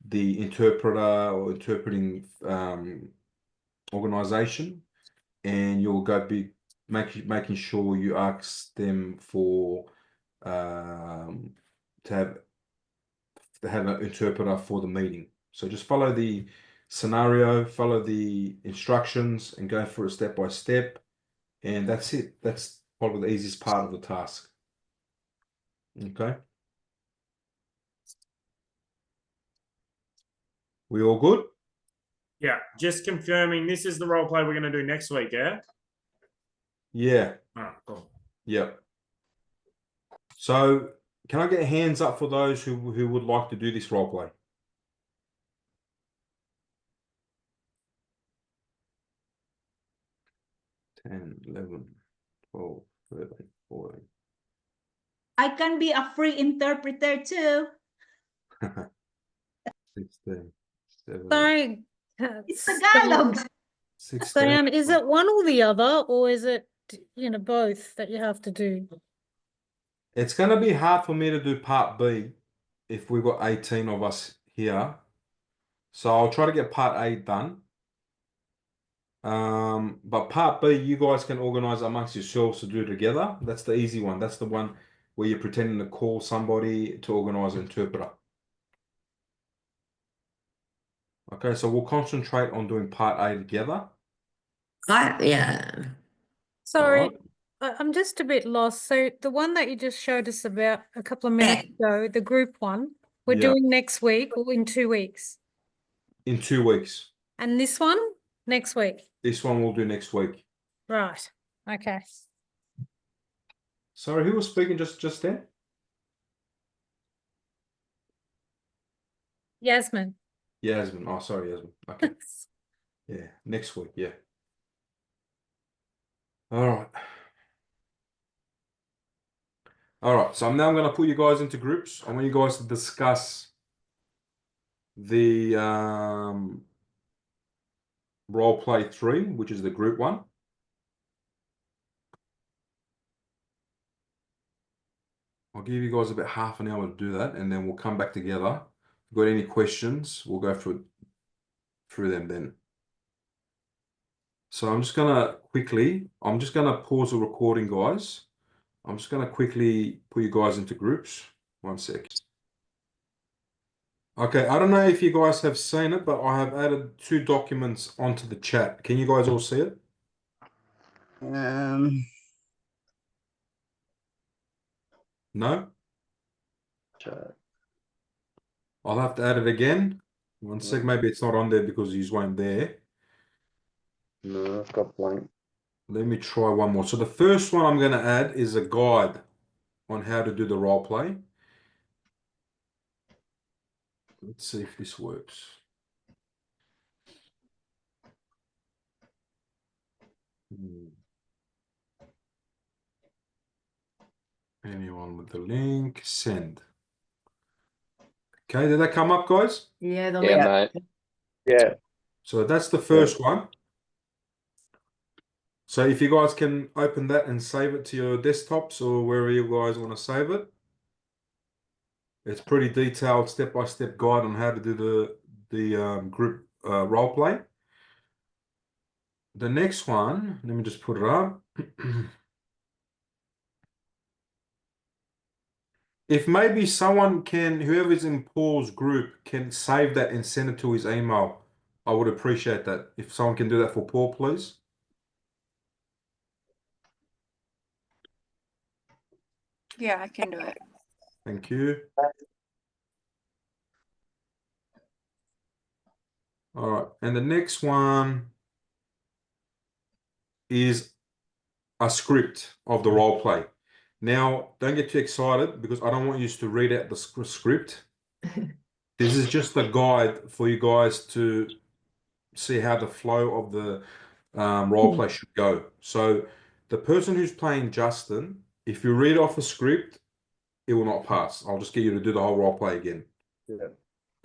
the interpreter or interpreting organization, and you'll go be making sure you ask them for to have an interpreter for the meeting. So just follow the scenario, follow the instructions, and go through it step by step. And that's it. That's probably the easiest part of the task. Okay. We all good? Yeah, just confirming this is the role play we're going to do next week, yeah? Yeah. Oh, cool. Yep. So can I get hands up for those who would like to do this role play? 10, 11, 12, 13, 14. I can be a free interpreter too. 16, 17, Sorry, It's Tagalog. 16. Sam, is it one or the other, or is it, both that you have to do? It's going to be hard for me to do part B if we've got 18 of us here. So I'll try to get part A done. But part B, you guys can organize amongst yourselves to do together. That's the easy one. That's the one where you're pretending to call somebody to organize an interpreter. Okay, so we'll concentrate on doing part A together. Yeah. Sorry, Alright. I'm just a bit lost. So the one that you just showed us about a couple of minutes ago, the group one, we're Yeah. doing next week or in 2 weeks? In 2 weeks. And this one next week? This one we'll do next week. Right. Okay. Sorry, who was speaking just then? Yasmin. Yasmin. Oh, sorry, Yasmin. Okay. Yeah, next week. Yeah. All right. All right. So now I'm going to put you guys into groups. I want you guys to discuss the role play 3, which is the group one. I'll give you guys about half an hour to do that, and then we'll come back together. If you've got any questions, we'll go through them then. So I'm just going to pause the recording, guys. I'm just going to quickly put you guys into groups. 1 sec. Okay, I don't know if you guys have seen it, but I have added 2 documents onto the chat. Can you guys all see it? No? Chat. I'll have to add it again. 1 sec, maybe it's not on there because you weren't there. No, I've got blank. Let me try one more. So the first one I'm going to add is a guide on how to do the role play. Let's see if this works. Anyone with the link? Send. Okay, did that come up, guys? Yeah, the Yeah, link. mate. Yeah. So that's the first one. So if you guys can open that and save it to your desktops or wherever you guys want to save it. It's pretty detailed step-by-step guide on how to do the group role play. The next one, let me just put it up. If maybe someone can, whoever's in Paul's group can save that and send it to his email, I would appreciate that. If someone can do that for Paul, please. Yeah, I can do it. Thank you. All right, and the next one is a script of the role play. Now, don't get too excited because I don't want you to read out the script. This is just a guide for you guys to see how the flow of the role play should go. So the person who's playing Justin, if you read off a script, it will not pass. I'll just get you to do the whole role play again. Yeah.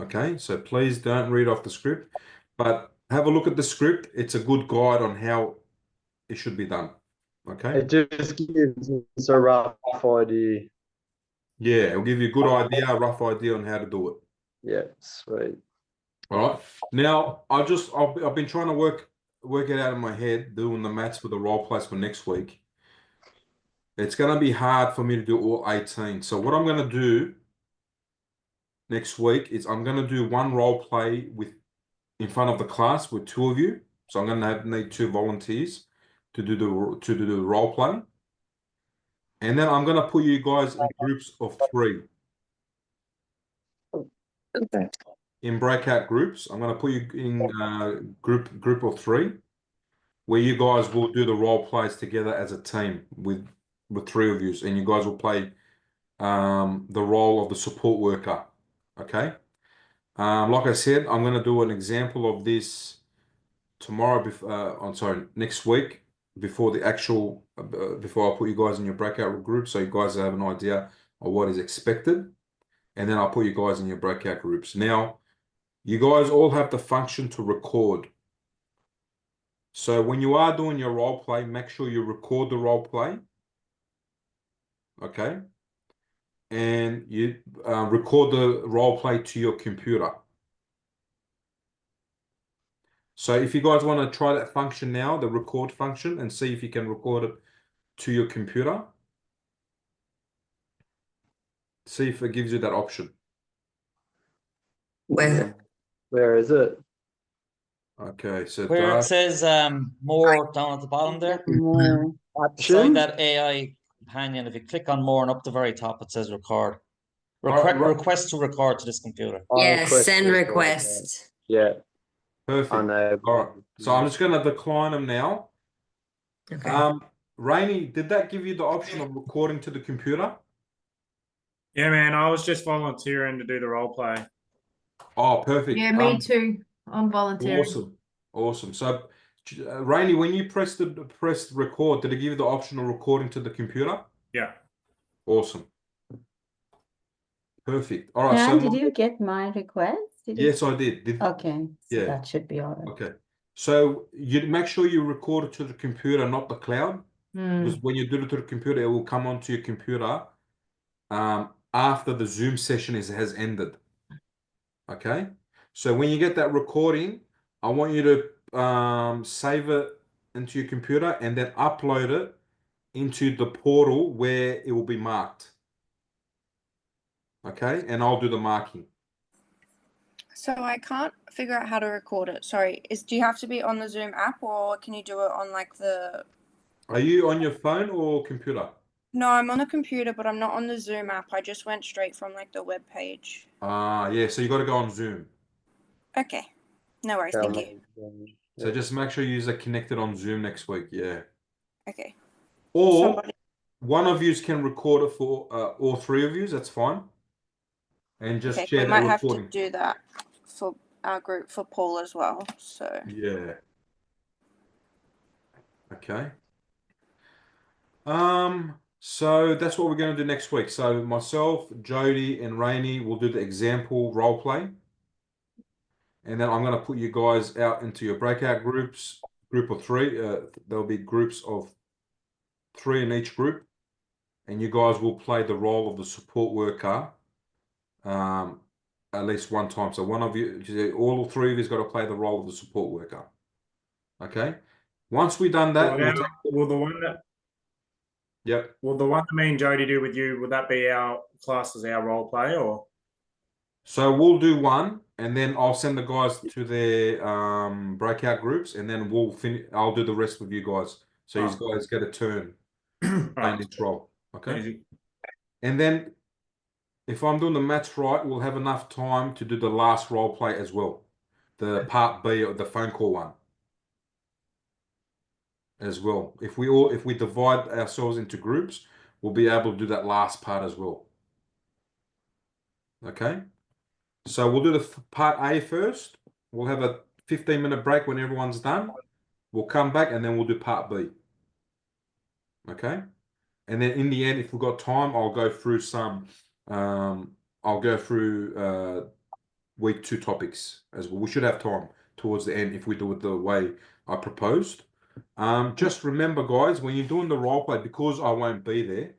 Okay, so please don't read off the script, but have a look at the script. It's a good guide on how it should be done. Okay. It just gives us a rough idea. Yeah, it'll give you a good idea, a rough idea on how to do it. Yeah, sweet. All right. Now, I've been trying to work it out in my head, doing the maths for the role plays for next week. It's going to be hard for me to do all 18. So what I'm going to do next week is I'm going to do one role play in front of the class with 2 of you. So I'm going to need 2 volunteers to do the role play. And then I'm going to put you guys in groups of 3. Okay. In breakout groups. I'm going to put you in group of 3, where you guys will do the role plays together as a team with 3 of you, and you guys will play the role of the support worker. Okay. Like I said, I'm going to do an example of this tomorrow. Next week, before the actual before I put you guys in your breakout group, so you guys have an idea of what is expected, and then I'll put you guys in your breakout groups. Now, you guys all have the function to record. So when you are doing your role play, make sure you record the role play. Okay. And you record the role play to your computer. So if you guys want to try that function now, the record function, and see if you can record it to your computer. See if it gives you that option. Where is it? Okay, so where it says more down at the bottom there. More. Beside that AI companion, if you click on more and up the very top, it says record. Request to record to this computer. Yes, send request. Yeah. Perfect. All right. So I'm just going to decline them now. Okay. Rainey, did that give you the option of recording to the computer? Yeah, man. I was just volunteering to do the role play. Oh, perfect. Yeah, me too. I'm volunteering. Awesome. So, Rainey, when you pressed record, did it give you the option of recording to the computer? Yeah. Awesome. Perfect. All right. Dan, did you get my request? Yes, I did. Okay. So Yeah. that should be all right. Okay. So you make sure you record it to the computer, not the cloud. Because when you do it to the computer, it will come onto your computer after the Zoom session has ended. Okay. So when you get that recording, I want you to save it into your computer and then upload it into the portal where it will be marked. Okay. And I'll do the marking. So I can't figure out how to record it. Sorry. Do you have to be on the Zoom app, or can you do it on like the... Are you on your phone or computer? No, I'm on a computer, but I'm not on the Zoom app. I just went straight from like the web page. Yeah, so you got to go on Zoom. Okay. No worries. Thank you. So just make sure you're connected on Zoom next week. Yeah. Okay. Or one of you can record it for all 3 of you. That's fine. And just share we that might have recording. to do that for our group for Paul as well. So yeah. Okay. So that's what we're going to do next week. So myself, Jody, and Rainey will do the example role play. And then I'm going to put you guys out into your breakout groups, group of 3. There'll be groups of 3 in each group. And you guys will play the role of the support worker at least one time. So one of you, all 3 of you, has got to play the role of the support worker. Okay. Once we've done that, will the one that Yep. Will the one that me and Jody do with you, would that be our class as our role play, or? So we'll do one, and then I'll send the guys to their breakout groups, and then we'll finish. I'll do the rest with you guys. So you guys get a turn playing each role. Okay. Easy. And then, if I'm doing the maths right, we'll have enough time to do the last role play as well, the part B of the phone call one. As well. If we divide ourselves into groups, we'll be able to do that last part as well. Okay. So we'll do the part A first. We'll have a 15-minute break when everyone's done. We'll come back and then we'll do part B. Okay. And then in the end, if we've got time, I'll go through some. I'll go through week 2 topics as well. We should have time towards the end if we do it the way I proposed. Just remember, guys, when you're doing the role play, because I won't be there,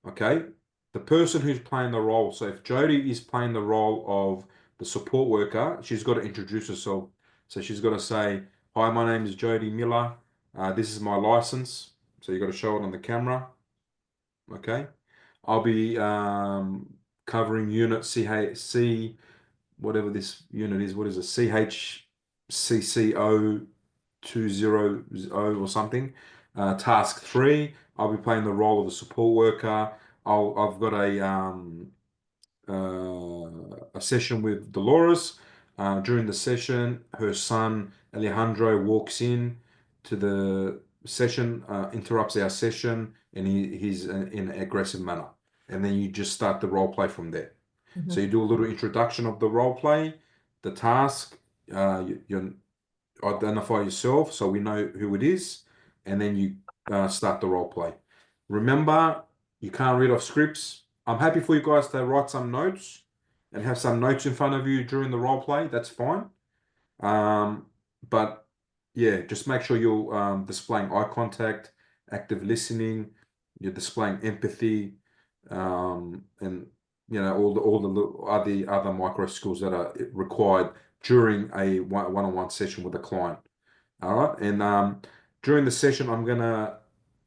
okay, the person who's playing the role, so if Jody is playing the role of the support worker, she's got to introduce herself. So she's got to say, hi, my name is Jody Miller. This is my license. So you've got to show it on the camera. Okay. I'll be covering unit CHC, whatever this unit is. What is it? CHCCOM002 or something. Task 3. I'll be playing the role of a support worker. I've got a session with Dolores. During the session, her son Alejandro walks in to the session, interrupts our session, and he's in an aggressive manner. And then you just start the role play from there. So you do a little introduction of the role play, the task, you identify yourself so we know who it is, and then you start the role play. Remember, you can't read off scripts. I'm happy for you guys to write some notes and have some notes in front of you during the role play. That's fine. But yeah, just make sure you're displaying eye contact, active listening, you're displaying empathy, and all the other micro skills that are required during a one-on-one session with a client. All right, and during the session,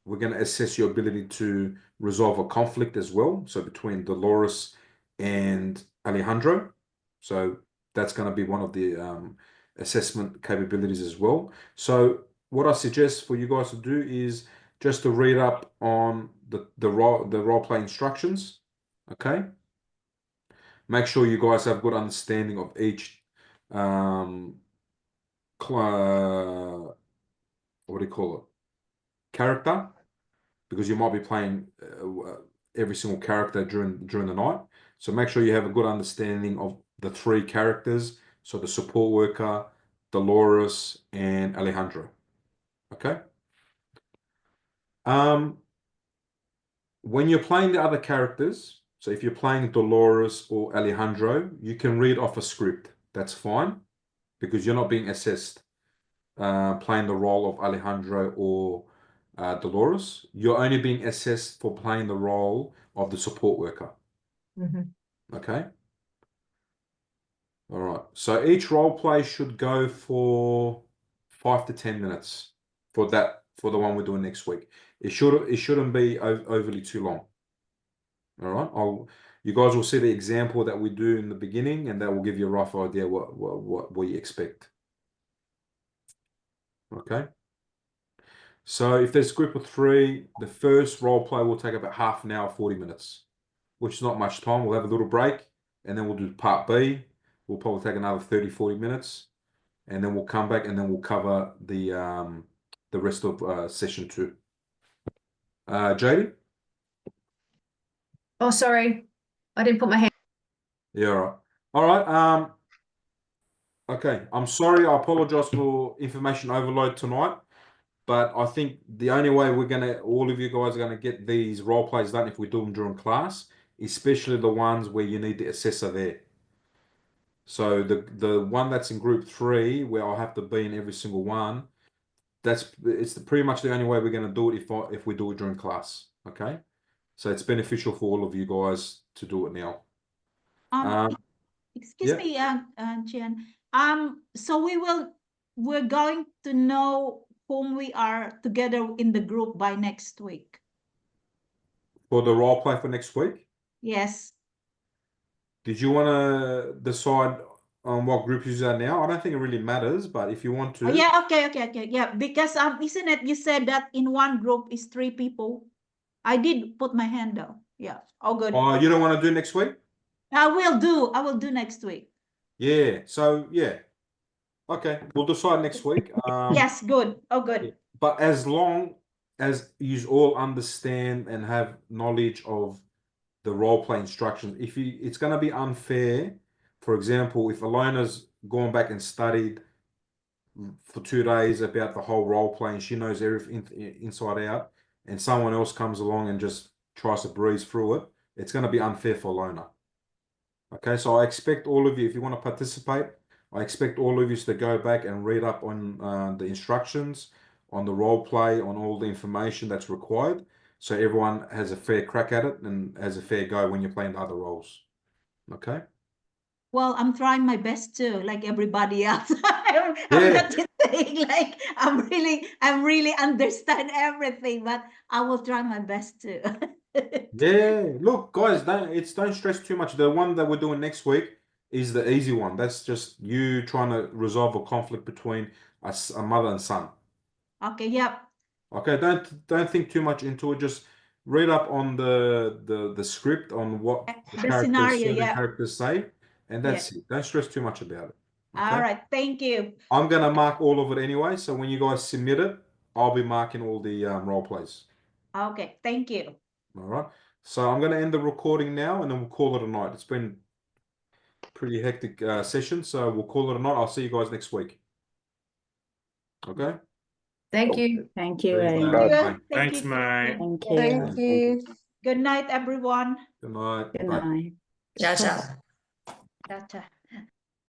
we're gonna assess your ability to resolve a conflict as well. So between Dolores and Alejandro, so that's going to be one of the assessment capabilities as well. So what I suggest for you guys to do is just to read up on the role play instructions. Okay. Make sure you guys have good understanding of each what do you call it? Character, because you might be playing every single character during the night. So make sure you have a good understanding of the 3 characters. So the support worker, Dolores, and Alejandro. Okay. When you're playing the other characters, so if you're playing Dolores or Alejandro, you can read off a script. That's fine, because you're not being assessed playing the role of Alejandro or Dolores. You're only being assessed for playing the role of the support worker. Okay. All right. So each role play should go for 5 to 10 minutes for the one we're doing next week. It shouldn't be overly too long. All right. You guys will see the example that we do in the beginning, and that will give you a rough idea what you expect. Okay. So if there's a group of 3, the first role play will take about half an hour, 40 minutes, which is not much time. We'll have a little break, and then we'll do part B. We'll probably take another 30, 40 minutes, and then we'll come back and then we'll cover the rest of session 2. JD? Oh, sorry. I didn't put my hand. Yeah, all right. All right. Okay. I'm sorry. I apologize for information overload tonight. But I think the only way all of you guys are gonna get these role plays done if we do them during class, especially the ones where you need the assessor there. So the one that's in group 3, where I'll have to be in every single one, it's pretty much the only way we're gonna do it if we do it during class. Okay, so it's beneficial for all of you guys to do it now. Excuse me, Jian. So we're going to know whom we are together in the group by next week. For the role play for next week? Yes. Did you want to decide on what group you are now? I don't think it really matters, but if you want to. Yeah, okay. Yeah, because isn't it you said that in one group is 3 people? I did put my hand down. Yeah. Oh, good. You don't want to do next week? I will do next week. Yeah. So yeah. Okay, we'll decide next week. Yes, good. Oh, good. But as long as you all understand and have knowledge of the role play instructions, it's going to be unfair. For example, if Alona's gone back and studied for 2 days about the whole role play and she knows everything inside out, and someone else comes along and just tries to breeze through it, it's going to be unfair for Alona. Okay, so I expect all of you, if you want to participate, I expect all of you to go back and read up on the instructions, on the role play, on all the information that's required, so everyone has a fair crack at it and has a fair go when you're playing the other roles. Okay? Well, I'm trying my best too, like everybody else. I'm not just saying like I'm really understand everything, but I will try my best too. Yeah, look, guys, don't stress too much. The one that we're doing next week is the easy one. That's just you trying to resolve a conflict between a mother and son. Okay, yep. Okay, don't think too much into it. Just read up on the script on what The scenario, yeah. characters say, and that's it. Don't stress too much about it. Okay? All right, thank you. I'm gonna mark all of it anyway, so when you guys submit it, I'll be marking all the role plays. Okay, thank you. All right. So I'm gonna end the recording now, and then we'll call it a night. It's been pretty hectic session, so we'll call it a night. I'll see you guys next week. Okay. Thank you. Thank you Thanks, very mate. much. Bye. Thanks, mate. Thank you. Thank you. Good night, everyone. Good night. Good Bye. night. Ciao, ciao. Ciao, ciao.